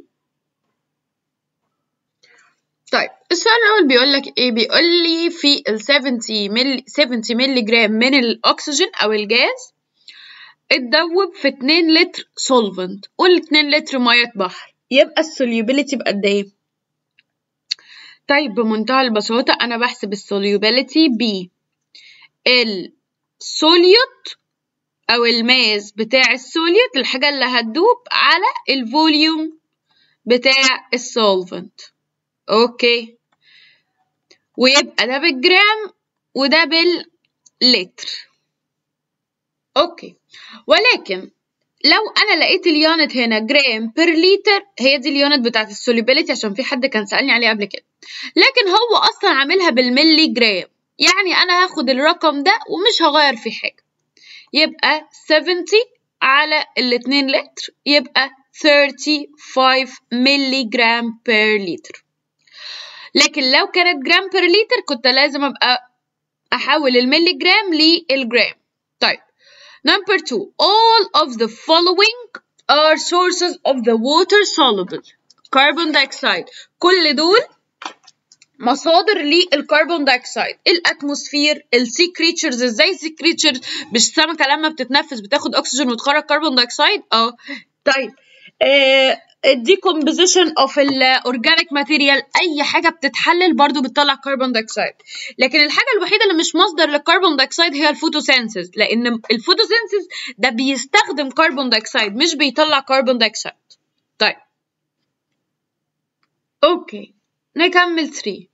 طيب السؤال الأول بيقول لك إيه؟ بيقول لي في ال 70 مللي جرام من الأكسجين أو الجاز اتدوب في 2 لتر سولفنت. قول 2 لتر مية بحر، يبقى السوليوبيليتي بقد إيه؟ طيب بمنتهى البساطة أنا بحسب السوليوبيليتي ب السوليوت أو الماس بتاع السوليوت، الحاجة اللي هتدوب، على الفوليوم بتاع السولفنت. أوكي، ويبقى ده بالجرام وده باللتر. أوكي، ولكن لو أنا لقيت اليونت هنا جرام بير لتر، هي دي اليونت بتاعت السوليبيليتي عشان في حد كان سألني عليها قبل كده، لكن هو أصلا عاملها بالملي جرام، يعني أنا هاخد الرقم ده ومش هغير فيه حاجة، يبقى 70 على ال2 لتر يبقى 35 ملي جرام بير لتر. لكن لو كانت جرام بير لتر كنت لازم أبقى أحول الملي جرام للجرام. طيب number 2 all of the following are sources of the water soluble carbon dioxide. كل دول مصادر للكربون دايوكسيد. الاتموسفير، السي كريتشرز. ازاي السي كريتشرز؟ مش السمكه لما بتتنفس بتاخد اكسجين وتخرج كربون دايوكسيد؟ طيب الديكومبوزيشن اوف الاورجانيك ماتيريال، اي حاجه بتتحلل برضو بتطلع كربون دايوكسيد. لكن الحاجه الوحيده اللي مش مصدر للكربون دايوكسيد هي الفوتوسينثيز، لان الفوتوسينثيز ده بيستخدم كربون دايوكسيد مش بيطلع كربون دايوكسيد. طيب اوكي نكمل 3.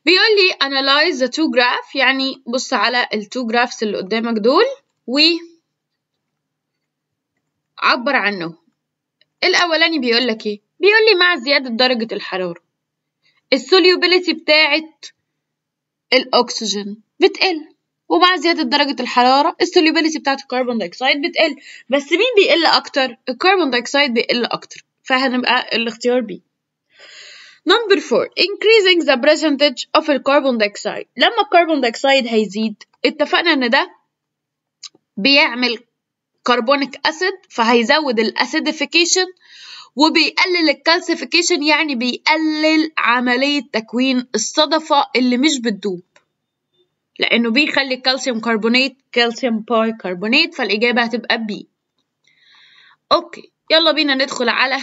بيقول لي analyze the two graph، يعني بص على ال two graphs اللي قدامك دول وعبر عنه. الأولاني بيقول لك إيه؟ بيقول لي مع زيادة درجة الحرارة السوليوبيليتي بتاعت الأكسجين بتقل، ومع زيادة درجة الحرارة السوليوبيليتي بتاعت الكربون دايوكسيد بتقل، بس مين بيقل أكتر؟ الكربون دايوكسيد بيقل أكتر، فهنبقى الاختيار B. Number 4 increasing the percentage of الكربون دايوكسيد. لما الكربون دايوكسيد هيزيد اتفقنا ان ده بيعمل كربونيك اسيد فهيزود الاسيديفيكيشن وبيقلل الكالسيفيكيشن، يعني بيقلل عملية تكوين الصدفة اللي مش بتدوب، لانه بيخلي الكالسيوم كربونات كالسيوم باي كربونات، فالاجابة هتبقى B. اوكي يلا بينا ندخل على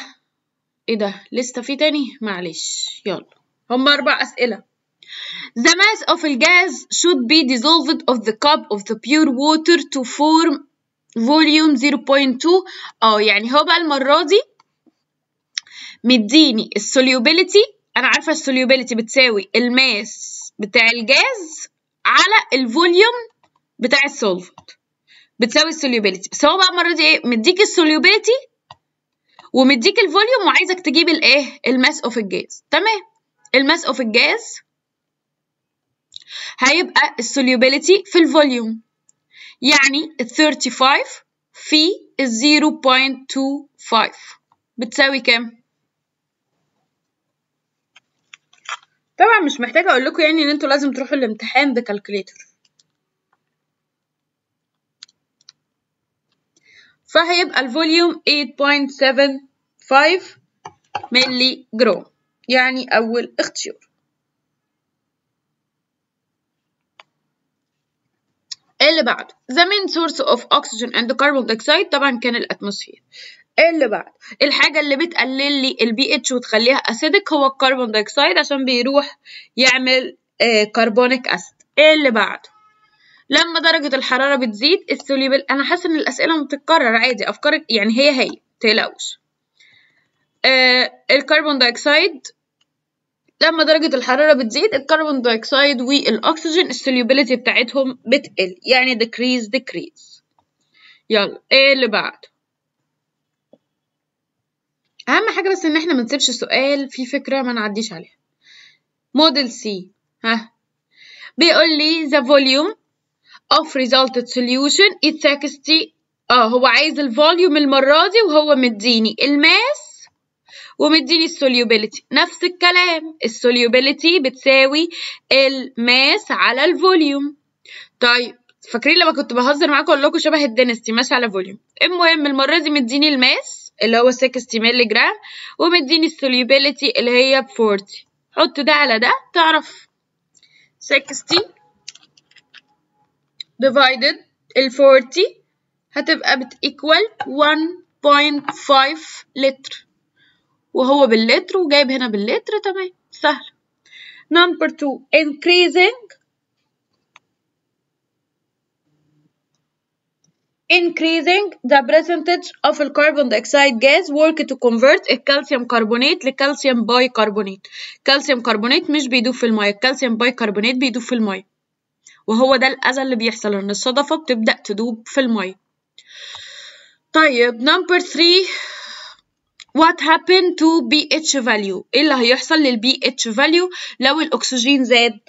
ايه ده؟ لسه في تاني؟ معلش يلا، هم 4 أسئلة. The mass of a gas should be dissolved of the cup of the pure water to form volume 0.2. يعني هو بقى المرة دي مديني السوليوبيليتي، أنا عارفة السوليوبيليتي بتساوي الماس بتاع الجاز على الفوليوم بتاع السولفنت بتساوي السوليوبيليتي، بس هو بقى المرة دي إيه؟ مديك السوليوبيليتي ومديك الفوليوم وعايزك تجيب الايه؟ الماس اوف الجاز. تمام، الماس اوف الجاز هيبقى السوليوبيليتي في الفوليوم، يعني ال 35 في ال 0.25 بتساوي كام؟ طبعا مش محتاجة اقول لكم يعني ان انتوا لازم تروحوا الامتحان بكالكوليتر، فهيبقى الفوليوم 8.75 ملي جرام، يعني اول اختيار. اللي بعده the main source of oxygen and carbon dioxide طبعا كان الاتموسفير. اللي بعد الحاجة اللي بتقلل لي البي اتش وتخليها اسيدك هو الكربون دايوكسيد، عشان بيروح يعمل كربونيك اسيد. اللي بعده لما درجة الحرارة بتزيد السوليبل. انا حاسة ان الاسئلة بتتكرر عادي، افكارك يعني هي متقلقوش. الكربون دايوكسيد لما درجة الحرارة بتزيد الكربون دايوكسيد والاكسجين السوليبيليتي بتاعتهم بتقل، يعني decrease. يلا ايه اللي بعده؟ اهم حاجة بس ان احنا منسيبش سؤال فيه فكرة ما نعديش عليها. موديل سي بيقول لي the volume of resulted solution is 60. هو عايز الفوليوم المرة دي وهو مديني الماس ومديني السوليوبيليتي. نفس الكلام، السوليوبيليتي بتساوي الماس على الفوليوم. طيب فاكرين لما كنت بهزر معاكم اقول لكم شبه الدنستي ماس على فوليوم؟ المهم المرة دي مديني الماس اللي هو 60 مللي جرام ومديني السوليوبيليتي اللي هي ب 40. حط ده على ده تعرف 60 divided ال 40 هتبقى بتيكوال 1.5 لتر، وهو باللتر وجايب هنا باللتر. تمام سهل. نمبر 2 increasing the percentage of the carbon dioxide gas work to convert الكالسيوم كربونات لكالسيوم باي كربونات. كالسيوم كربونات مش بيدوب في المية، الكالسيوم باي كربونات بيدوب في المية، وهو ده الأذى اللي بيحصل ان الصدفة بتبدأ تدوب في المية. طيب نمبر 3 what happened to pH value؟ ايه اللي هيحصل للبي اتش فاليو لو الاكسجين زاد؟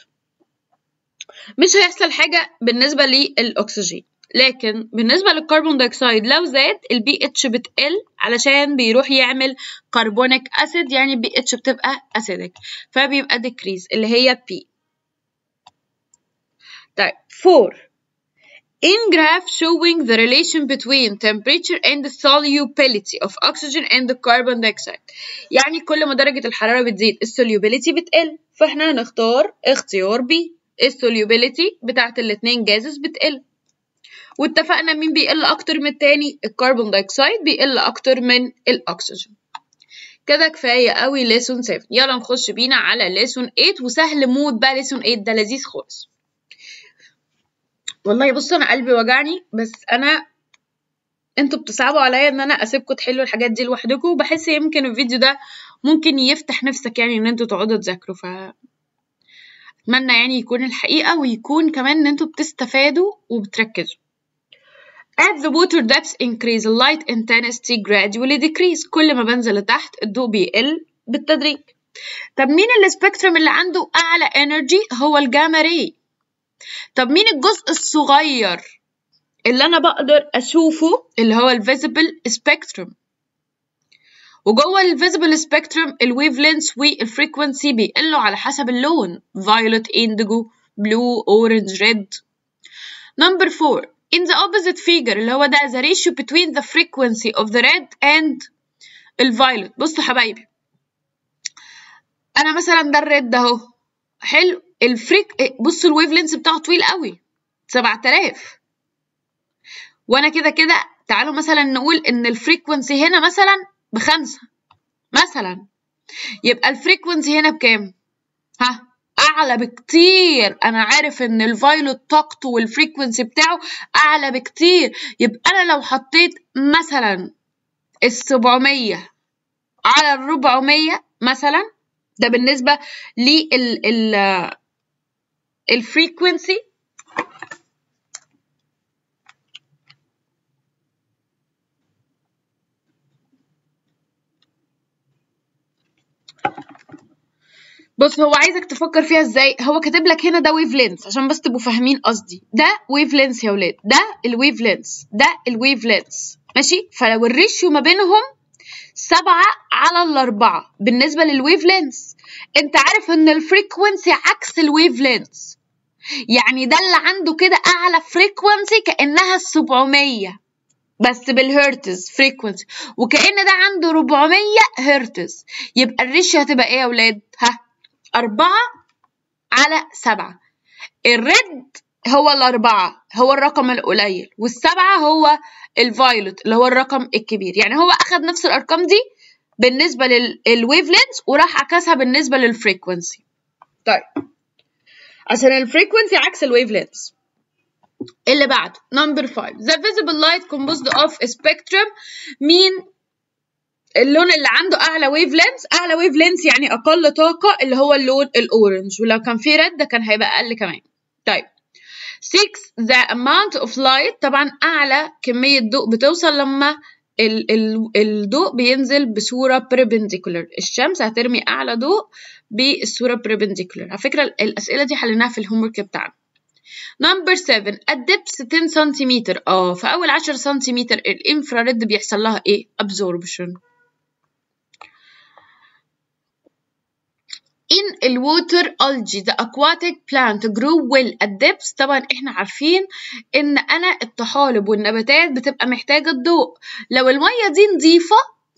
مش هيحصل حاجة بالنسبة للاكسجين، لكن بالنسبة للكربون دايوكسيد لو زاد البي اتش بتقل علشان بيروح يعمل كربونيك اسيد، يعني البي اتش بتبقى اسيدك فبيبقى decrease اللي هي P. طيب 4 in graph showing the relation between temperature and the solubility of oxygen and the carbon dioxide. يعني كل ما درجة الحرارة بتزيد السوليوبيليتي بتقل، فاحنا هنختار اختيار B. السوليوبيليتي بتاعت الاتنين جازز بتقل، واتفقنا مين بيقل اكتر من التاني؟ الكربون دايوكسيد بيقل اكتر من الاكسجين. كده كفايه قوي ليسون 7. يلا نخش بينا على ليسون 8، وسهل موت بقى ليسون 8 ده لذيذ خالص. والله بصوا انا قلبي وجعني، بس انتوا بتصعبوا عليا ان انا اسيبكم تحلوا الحاجات دي لوحدكم، وبحس يمكن الفيديو ده ممكن يفتح نفسك يعني ان انتوا تقعدوا تذاكروا، اتمنى يعني يكون الحقيقه ويكون كمان ان انتوا بتستفادوا وبتركزوا. As the water depths increase, light intensity gradually decrease. كل ما بنزل لتحت الضوء بيقل بالتدريج. طب مين السبيكترم اللي عنده أعلى energy؟ هو الجاما راي. طب مين الجزء الصغير اللي أنا بقدر أشوفه؟ اللي هو الفيزيبل سبيكترم. وجوه الفيزيبل سبيكترم الويف لينث والفريكونسي بيقلوا على حسب اللون، violet, indigo, blue, orange, red. Number 4 in the opposite figure اللي هو ده the ratio between the frequency of the red and الفايولت. بصوا حبايبي انا مثلا ده الريد ده اهو حلو، بصوا الويف لينث بتاعه طويل قوي 7000، وانا كده تعالوا مثلا نقول ان الفريكونسي هنا مثلا ب5 مثلا، يبقى الفريكونسي هنا بكام؟ اعلى بكتير. انا عارف ان الفايولت طاقته والفريكونسي بتاعه اعلى بكتير، يبقى انا لو حطيت مثلا ال700 على ال400 مثلا، ده بالنسبه الفريكونسي، بص هو عايزك تفكر فيها ازاي. هو كاتب لك هنا ده ويف لينث عشان بس تبقوا فاهمين قصدي، ده ويف لينث يا ولاد، ده الويف لينث، ده الويف لينث ماشي. فلو الريشيو ما بينهم 7/4 بالنسبه للويف لينث، انت عارف ان الفريكونسي عكس الويف لينث، يعني ده اللي عنده كده اعلى فريكونسي كانها 700 بس بالهرتز فريكونسي، وكأن ده عنده 400 هرتز، يبقى الريشيو هتبقى ايه يا ولاد؟ 4/7. الريد هو ال4 هو الرقم القليل، وال7 هو الفايولت اللي هو الرقم الكبير. يعني هو أخد نفس الأرقام دي بالنسبة للويف لينث وراح عكسها بالنسبة للفريكونسي. طيب عشان الفريكونسي عكس الويف لينث. اللي بعده نمبر 5 the visible light composed of a spectrum. مين اللون اللي عنده اعلى ويف لينث؟ اعلى ويف لينث يعني اقل طاقه، اللي هو اللون الاورنج، ولو كان في ريد ده كان هيبقى اقل كمان. طيب 6 the amount of light. طبعا اعلى كميه ضوء بتوصل لما الضوء بينزل بصوره perpendicular. الشمس هترمي اعلى ضوء بالصوره perpendicular. على فكره الاسئله دي حليناها في الهوم ورك بتاعنا. نمبر 7 الدبس 10 سنتيمتر. في اول 10 سنتيمتر الانفراريد بيحصل لها ايه؟ absorption. in الwater algae the aquatic plant grow well at depths. طبعا احنا عارفين ان الطحالب والنباتات بتبقى محتاجة الضوء. لو المية دي نظيفة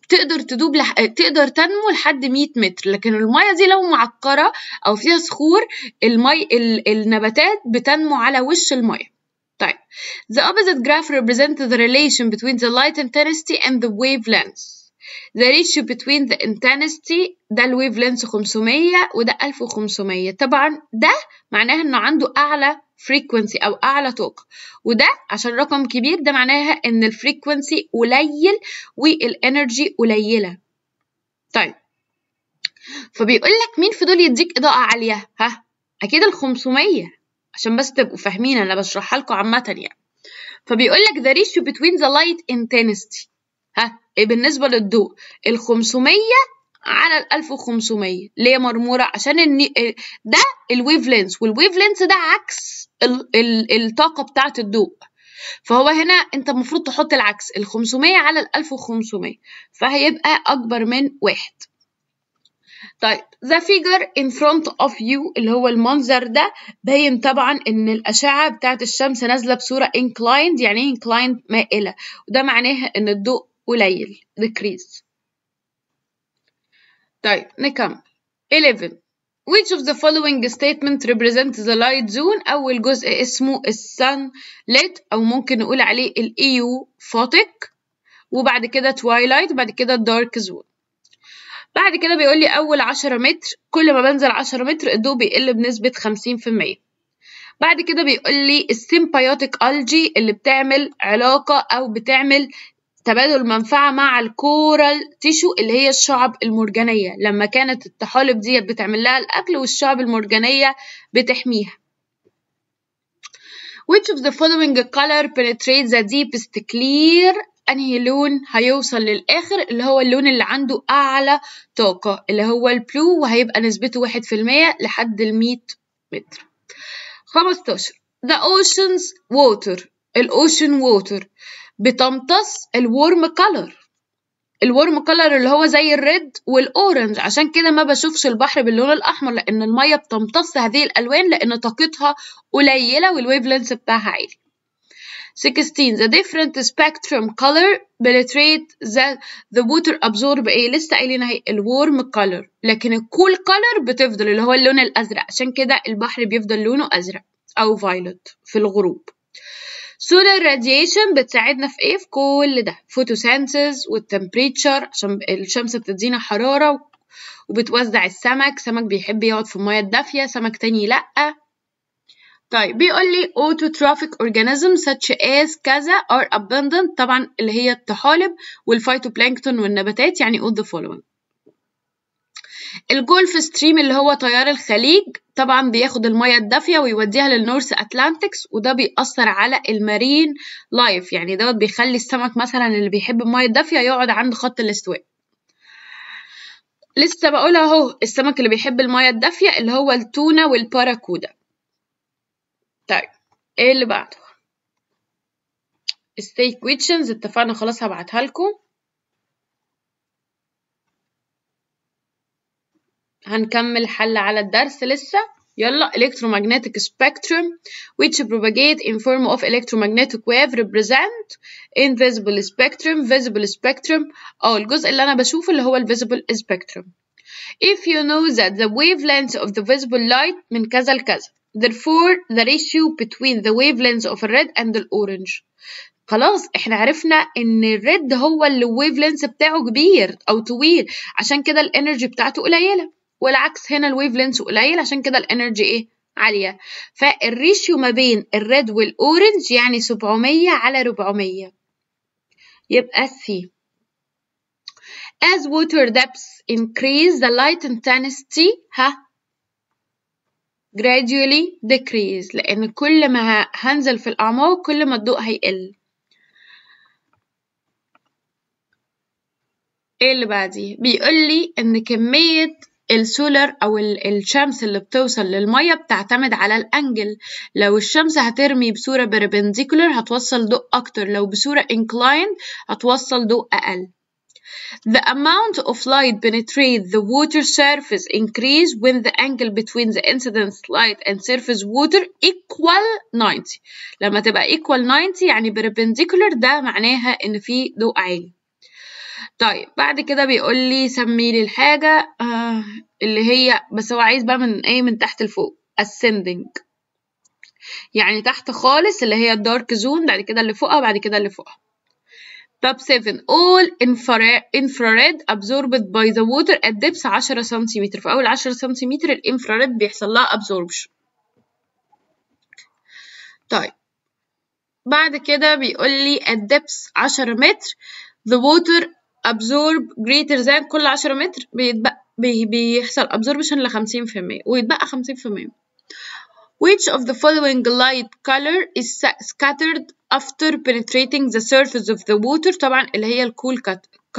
تقدر تدوب تقدر تنمو لحد 100 متر، لكن المية دي لو معكرة او فيها صخور النباتات بتنمو على وش المية. طيب the opposite graph represents the relation between the light intensity and the wavelength. the ratio between the intensity ده الويف لينث 500 وده 1500. طبعا ده معناها انه عنده اعلى فريكونسي او اعلى طاقه، وده عشان رقم كبير ده معناها ان الفريكونسي قليل والانرجي قليله. طيب فبيقول لك مين في دول يديك اضاءه عاليه؟ اكيد ال500 عشان بس تبقوا فاهمين، انا بشرحها لكم عامه يعني. فبيقول لك the ratio between the light intensity بالنسبة للضوء 500 على 1500. ليه مرمورة؟ عشان ده الويف لينث، والويف لينث ده عكس الطاقة بتاعة الضوء. فهو هنا انت المفروض تحط العكس 500 على 1500، فهيبقى أكبر من 1. طيب the figure in front of you اللي هو المنظر ده باين طبعا ان الأشعة بتاعة الشمس نازلة بصورة inclined. يعني ايه inclined؟ مائلة، وده معناه ان الضوء قليل decrease. طيب نكمل. 11 which of the following statement represents the light zone. أول جزء اسمه sunlit أو ممكن نقول عليه euphotic، وبعد كده twilight، وبعد كده dark zone. بعد كده بيقول لي أول 10 متر كل ما بنزل 10 متر الضوء بيقل بنسبة 50%. بعد كده بيقول لي السيمبيوتيك ألجي اللي بتعمل علاقة أو بتعمل تبادل منفعة مع الكورال تيشو اللي هي الشعب المرجانية، لما كانت الطحالب ديت بتعمل لها الأكل والشعب المرجانية بتحميها. Which of the following color penetrates the deepest clear؟ أنهي لون هيوصل للآخر؟ اللي هو اللون اللي عنده أعلى طاقة اللي هو البلو، وهيبقى نسبته 1% لحد 100 متر. 15 The ocean's water. الأوشن ووتر بتمتص الورم كولر. الورم كولر اللي هو زي الريد والأورنج، عشان كده ما بشوفش البحر باللون الأحمر، لأن المية بتمتص هذه الألوان لأن طاقتها قليلة والويف لينث بتاعها عالي. 16 The different spectrum color penetrate the water absorb ايه؟ لسه قايلين اهي الورم كولر، لكن الكول كولر بتفضل اللي هو اللون الأزرق، عشان كده البحر بيفضل لونه أزرق أو فايلوت في الغروب. solar radiation بتساعدنا في ايه؟ في كل ده photosynthesis والتمبريتشر، عشان الشمس بتدينا حرارة وبتوزع السمك. سمك بيحب يقعد في المياه الدافية، سمك تاني لأ. طيب بيقول لي autotrophic organisms such as كذا are abundant. طبعا اللي هي الطحالب والفيتوبلانكتون والنباتات، يعني all the following. الجولف ستريم اللي هو تيار الخليج طبعا بياخد المياه الدافية ويوديها للنورث أتلانتكس، وده بيأثر على المارين لايف، يعني دوت بيخلي السمك مثلا اللي بيحب المياه الدافية يقعد عند خط الاستواء. لسه بقولها اهو، السمك اللي بيحب المياه الدافية اللي هو التونة والباراكودا. طيب ايه اللي بعده؟ stay questions اتفقنا خلاص هبعتها لكم. هنكمل حل على الدرس لسه. يلا electromagnetic spectrum which propagate in form of electromagnetic wave represent invisible spectrum. visible spectrum الجزء اللي أنا بشوفه اللي هو visible spectrum. if you know that the wavelength of the visible light من كذا لكذا therefore the ratio between the wavelengths of red and the orange. خلاص احنا عرفنا ان الريد هو اللي الويف لينث بتاعه كبير او طويل، عشان كده الانرجي بتاعته قليله، والعكس هنا الويف لينث قليل عشان كده الانرجي ايه؟ عاليه. فالريشيو ما بين الريد والاورنج يعني 700 على 400، يبقى C. As water depths increase the light intensity gradually decrease، لان كل ما هنزل في الاعماق كل ما الضوء هيقل. ايه اللي بعديه؟ بيقول لي ان كمية السولار او الشمس اللي بتوصل للمية بتعتمد على الانجل. لو الشمس هترمي بصورة perpendicular هتوصل ضوء اكتر، لو بصورة inclined هتوصل ضوء اقل. The amount of light penetrate the water surface increase when the angle between the incident light and surface water equal 90. لما تبقى equal 90 يعني perpendicular، ده معناها ان في ضوء عالي. طيب بعد كده بيقول لي سمي لي الحاجة اللي هي، بس هو عايز بقى من ايه؟ من تحت لفوق، ascending، يعني تحت خالص اللي هي الدارك زون، بعد كده اللي فوقها، بعد كده اللي فوقها. طب 7 all infrared absorbed by the water at depth 10 سنتيمتر. في أول 10 سنتيمتر الانفراريد بيحصل لها absorption. طيب بعد كده بيقول لي at depth 10 متر the water absorb greater than، كل 10 متر بيحصل absorption ل 50% ويتبقى 50%. Which of the following light color is scattered after penetrating the surface of the water؟ طبعا اللي هي الكول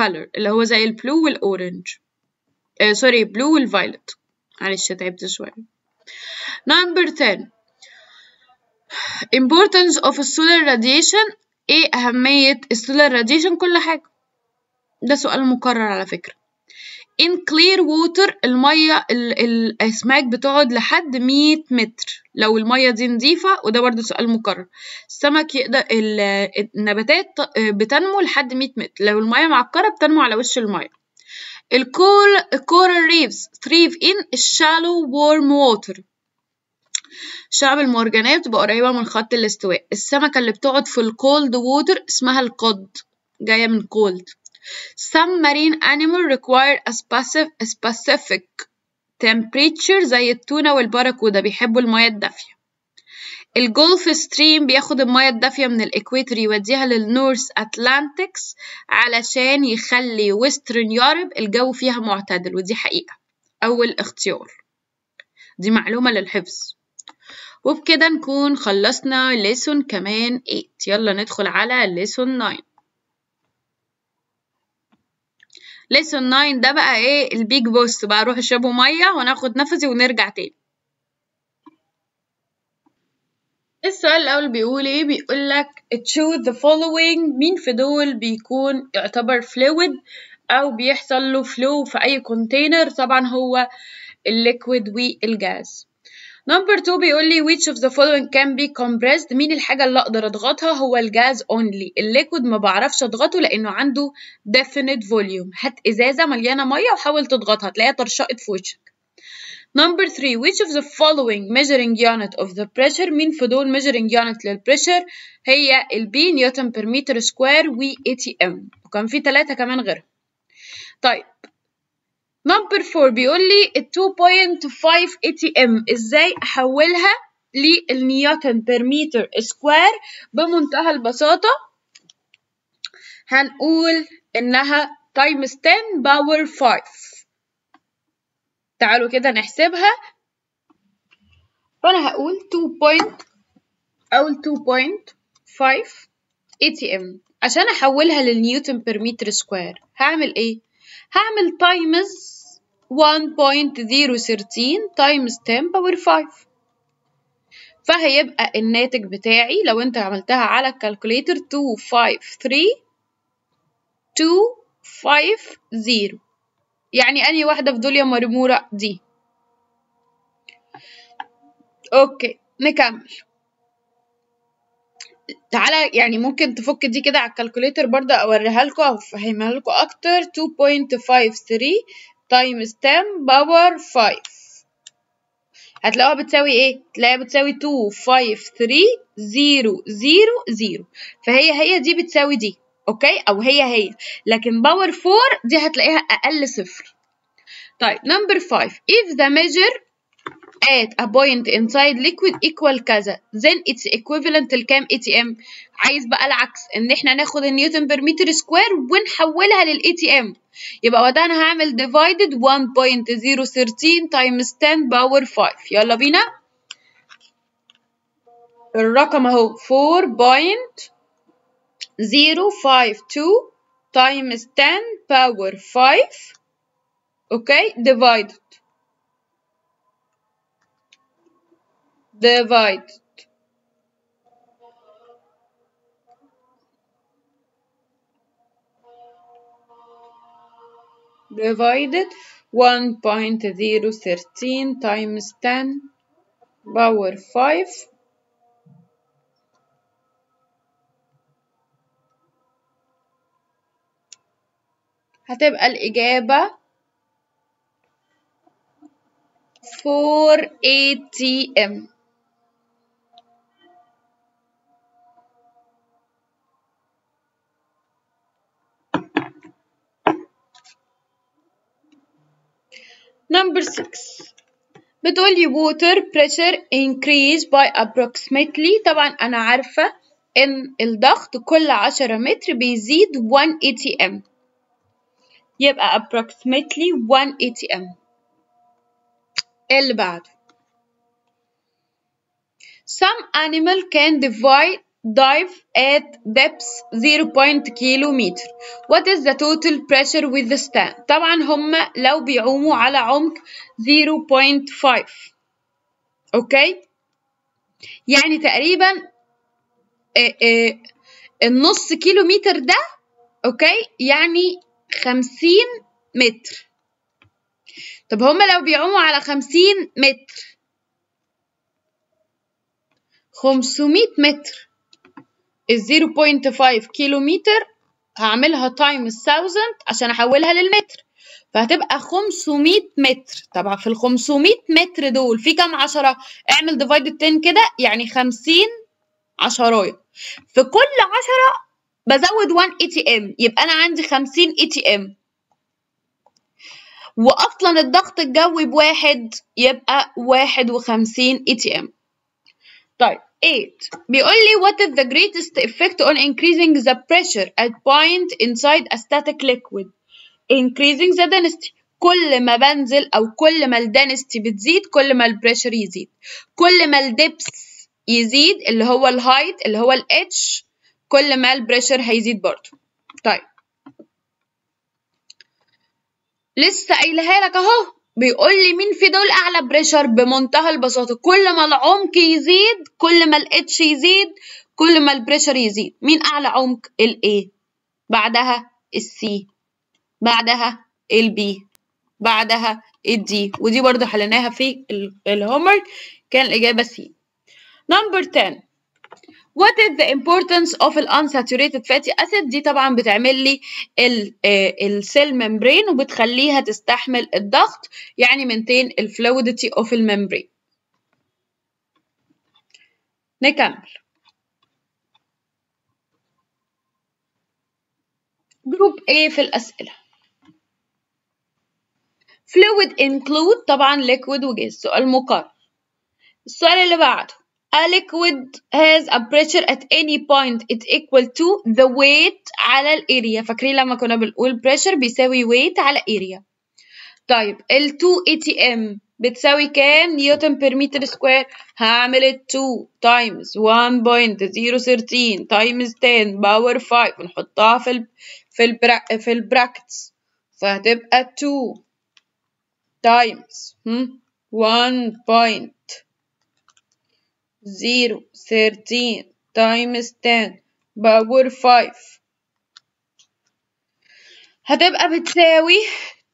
color اللي هو زي البلو والأورنج، سوري بلو والفايلت، معلش تعبت شوية. Number 10 importance of solar radiation. ايه أهمية السولار راديشن؟ كل حاجة، ده سؤال مكرر على فكرة. in clear water المية الأسماك بتقعد لحد 100 متر لو المية دي نظيفة، وده برضه سؤال مكرر. السمك يقدر، النباتات بتنمو لحد 100 متر، لو المية معكرة بتنمو على وش المية. الكورال ريفز thrive in shallow warm water. شعب المرجانية بتبقى قريبة من خط الاستواء. السمكة اللي بتقعد في الكولد ووتر اسمها القد، جاية من cold. Some marine animals require a specific temperature زي التونة والبراكودا، بيحبوا المياه الدافية. الجولف ستريم بياخد المياه الدافية من الإكواتور يوديها للنورث أتلانتكس علشان يخلي ويسترن يوروب الجو فيها معتدل، ودي حقيقة. أول اختيار، دي معلومة للحفظ. وبكده نكون خلصنا ليسون كمان 8. يلا ندخل على ليسون 9. ليسون 9 ده بقى ايه؟ البيج بوست بقى. اروح اشربوا ميه وناخد نفسي ونرجع تاني. السؤال الاول بيقول ايه؟ بيقول لك choose the following. مين في دول بيكون يعتبر fluid او بيحصل له flow في اي كونتينر؟ طبعا هو الليكويد والجاز. Number 2 بيقول لي which of the following can be compressed. مين الحاجة اللي أقدر أضغطها؟ هو الجاز only. الليكويد ما بعرفش أضغطه لأنه عنده definite volume. هات إزازة مليانة مية وحاول تضغطها تلاقيها طرشقت في وشك. Number 3 which of the following measuring unit of the pressure. مين في دول measuring unit للبريشر؟ هي البي نيوتن بير متر سكوير و ATM، وكان في 3 كمان غيرها. طيب نمبر 4 بيقول لي 2.5 ATM ازاي احولها للنيوتن بير متر سكوير؟ بمنتهى البساطة هنقول انها تايمز 10 باور 5. تعالوا كده نحسبها. فانا هقول 2.5 ATM عشان احولها للنيوتن بير متر سكوير. هعمل ايه؟ هعمل تايمز 1.013 تايمز 10 باور 5، فهيبقى الناتج بتاعي لو انت عملتها على الكالكوليتر 253.250. يعني انهي واحدة في دول يا مرمورة؟ دي. اوكي نكمل. تعالى يعني ممكن تفك دي كده على الكالكوليتر برضه اوريها لكم او افهمها لكم اكتر. 2.53 تايمز 10 باور 5 هتلاقوها بتساوي ايه؟ تلاقيها بتساوي 253,000. فهي دي بتساوي دي، اوكي؟ او هي لكن باور 4 دي هتلاقيها اقل صفر. طيب نمبر 5 if the measure at a point inside liquid equal كذا then it's equivalent لكام ATM. عايز بقى العكس، ان احنا ناخد النيوتن بر متر سكوير ونحولها لل ATM. يبقى وقتها انا هعمل divided 1.013 times 10 باور 5. يلا بينا. الرقم اهو 4.052 times 10 باور 5 اوكي divided divided 1.013 times 10 باور 5 هتبقى الإجابة 4 ATM. Number 6 بتقولي water pressure increase by approximately. طبعا أنا عارفة إن الضغط كل 10 متر بيزيد 1 ATM، يبقى approximately 1 ATM. اللي بعده some animal can dive at depth 0. kilometer. What is the total pressure with the stand؟ طبعا هم لو بيعوموا على عمق 0.5 اوكي، يعني تقريبا النص كيلومتر ده اوكي يعني 50 متر. طب هم لو بيعوموا على 50 متر 500 متر، ال 0.5 كيلومتر هعملها تايمز 1000 عشان احولها للمتر، فهتبقى 500 متر. طبعا في ال 500 متر دول في كام 10؟ اعمل ديفايد 10 كده، يعني 50 عشرايه. في كل 10 بزود 1 ATM، يبقى انا عندي 50 ATM، واصلا الضغط الجوي بواحد، يبقى 51 ATM. طيب 8 بيقول لي what is the greatest effect on increasing the pressure at point inside a static liquid increasing the density. كل ما بنزل او كل ما الدنستي بتزيد كل ما البريشر يزيد، كل ما الدبس يزيد اللي هو الهايت اللي هو الاتش كل ما البريشر هيزيد برضه. طيب لسه قايلها لك اهو، بيقول لي مين في دول اعلى بريشر؟ بمنتهى البساطه كل ما العمق يزيد كل ما الاتش يزيد كل ما البريشر يزيد. مين اعلى عمق؟ الاي، بعدها السي، بعدها البي، بعدها الدي، ودي برضه حليناها في الهومورك كان الاجابه سي. نمبر 10 What is the importance of an unsaturated fatty acid؟ دي طبعا بتعمل لي السيل ممبرين وبتخليها تستحمل الضغط، يعني maintain الفلويدتي of الممبرين. نكمل. جروب A في الأسئلة. fluid include طبعا liquid وجاز، سؤال مقارن. السؤال اللي بعده A liquid has a pressure at any point it's equal to the weight على الاريا. فاكرين لما كنا بنقول pressure بيساوي weight على area. طيب ال 2 ATM بتساوي كام نيوتن بير متر سكوير؟ هعمل ال 2 times 1.013 times 10 باور 5 ونحطها في البراكتس، فهتبقى 2 times 1.013 times 10 باور 5 هتبقى بتساوي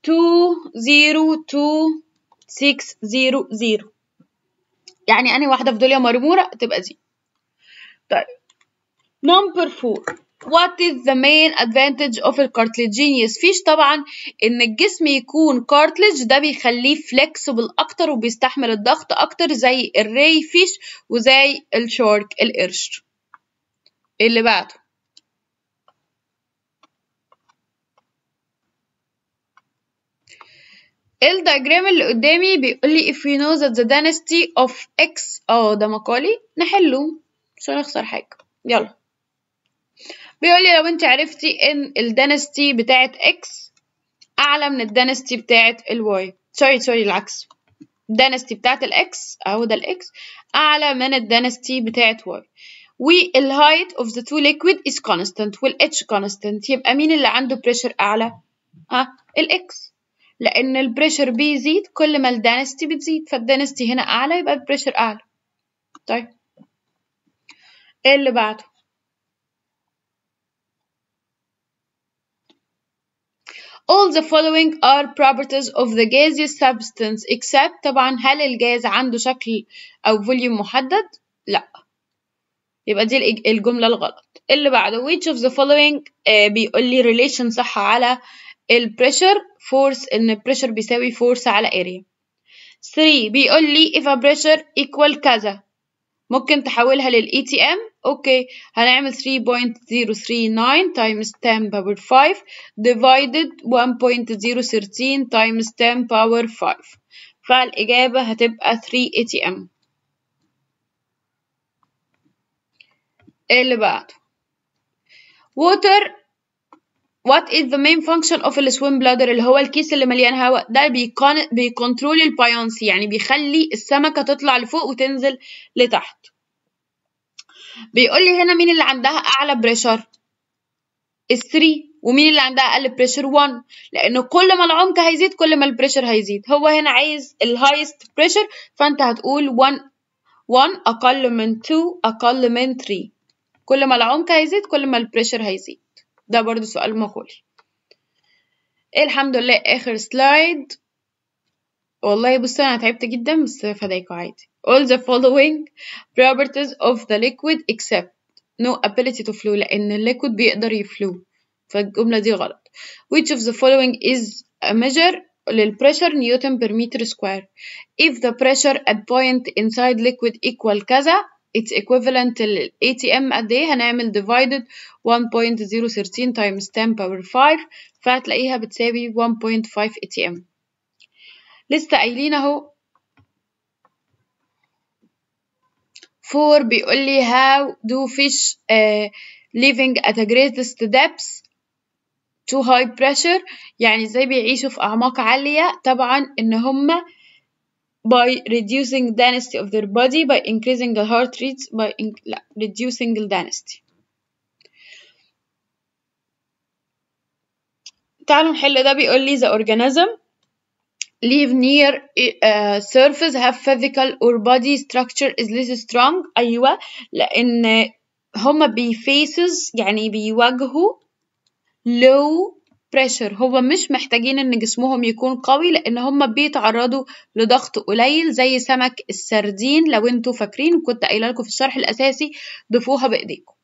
202,600. يعني أنهي واحدة في دول يا مرمورة تبقى دي. طيب نمبر 4 What is the main advantage of a cartilaginous fish؟ طبعا ان الجسم يكون cartilage ده بيخليه flexible اكتر وبيستحمل الضغط اكتر زي الري فيش وزي الشارك القرش. اللي بعده الدياجرام اللي قدامي بيقول لي if we know that the density of x ده مقالي نحله مش هنخسر حاجة. يلا بيقول لي لو انت عرفتي ان الدنستي بتاعت x اعلى من الدنستي بتاعت الواي سوري العكس الدنستي بتاعت الاكس اهو ده الاكس اعلى من الدنستي بتاعت واي والهايت of the two liquid is constant والاتش constant يبقى مين اللي عنده بريشر اعلى؟ الاكس لان البريشر بيزيد كل ما الدنستي بتزيد فالدنستي هنا اعلى يبقى البريشر اعلى. طيب ايه اللي بعده؟ All the following are properties of the gaseous substance except طبعا هل الجاز عنده شكل أو فوليوم محدد؟ لا يبقى دي الجملة الغلط. اللي بعده which of the following بيقول لي relation صح على البريشر force إن البريشر بيساوي force على area. 3 بيقول لي if a pressure equal كذا ممكن تحولها لل ATM. اوكي هنعمل 3.039 times 10 power 5 divided 1.013 times 10 power 5 فالإجابة هتبقى 3 ATM. اللي بعده water what is the main function of the swim bladder اللي هو الكيس اللي مليان هواء ده بيكنترول البايونسي يعني بيخلي السمكة تطلع لفوق وتنزل لتحت. بيقول لي هنا مين اللي عندها أعلى بريشر؟ ال3 ومين اللي عندها أقل بريشر؟ 1 لأن كل ما العمق هيزيد كل ما البريشر هيزيد. هو هنا عايز الهايست بريشر فأنت هتقول 1 أقل من 2 أقل من 3 كل ما العمق هيزيد كل ما البريشر هيزيد. ده برضو سؤال مقولي. الحمد لله آخر سلايد. والله بصوا أنا تعبت جدا بس فدايكوا عادي. All the following properties of the liquid except no ability to flow لأن الليكويد بيقدر يفلو فالجملة دي غلط. Which of the following is a measure للpressure Newton per meter square. If the pressure at point inside liquid equal كذا it's equivalent لل ATM قد ايه؟ هنعمل divided 1.013 times 10 power 5 فهتلاقيها بتساوي 1.5 ATM. لسه قايلين اهو 4 بيقول لي how do fish living at a greatest depths to high pressure يعني ازاي بيعيشوا في أعماق عالية؟ طبعا إن هما by reducing density of their body by increasing the heart rates by reducing the density. تعالوا نحل ده. بيقول لي the organism live near surface have physical or body structure is less strong. أيوة لأن هما بيفيسز يعني بيواجهوا low pressure هو مش محتاجين ان جسمهم يكون قوي لان هما بيتعرضوا لضغط قليل زي سمك السردين لو انتوا فاكرين كنت قايله لكم في الشرح الاساسي ضيفوها بايديكم.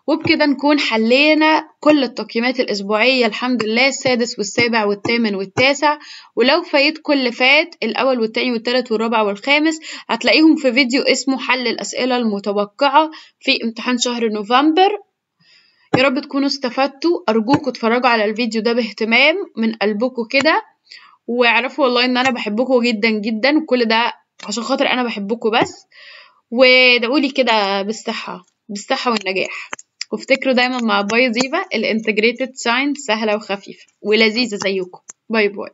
وبكده نكون حلينا كل التقييمات الأسبوعية الحمد لله السادس والسابع والثامن والتاسع. ولو فايتكم اللي فات الأول والتاني والتالت والرابع والخامس هتلاقيهم في فيديو اسمه حل الأسئلة المتوقعة في امتحان شهر نوفمبر. يا رب تكونوا استفدتوا. أرجوكم اتفرجوا على الفيديو ده باهتمام من قلبكم كده واعرفوا والله إن أنا بحبكم جدا جدا وكل ده عشان خاطر أنا بحبكم بس. ودعولي كده بالصحة والنجاح. وافتكروا دايما مع باي ديفا الانتجريتد ساينس سهلة وخفيفة ولذيذة زيكم. باي باي.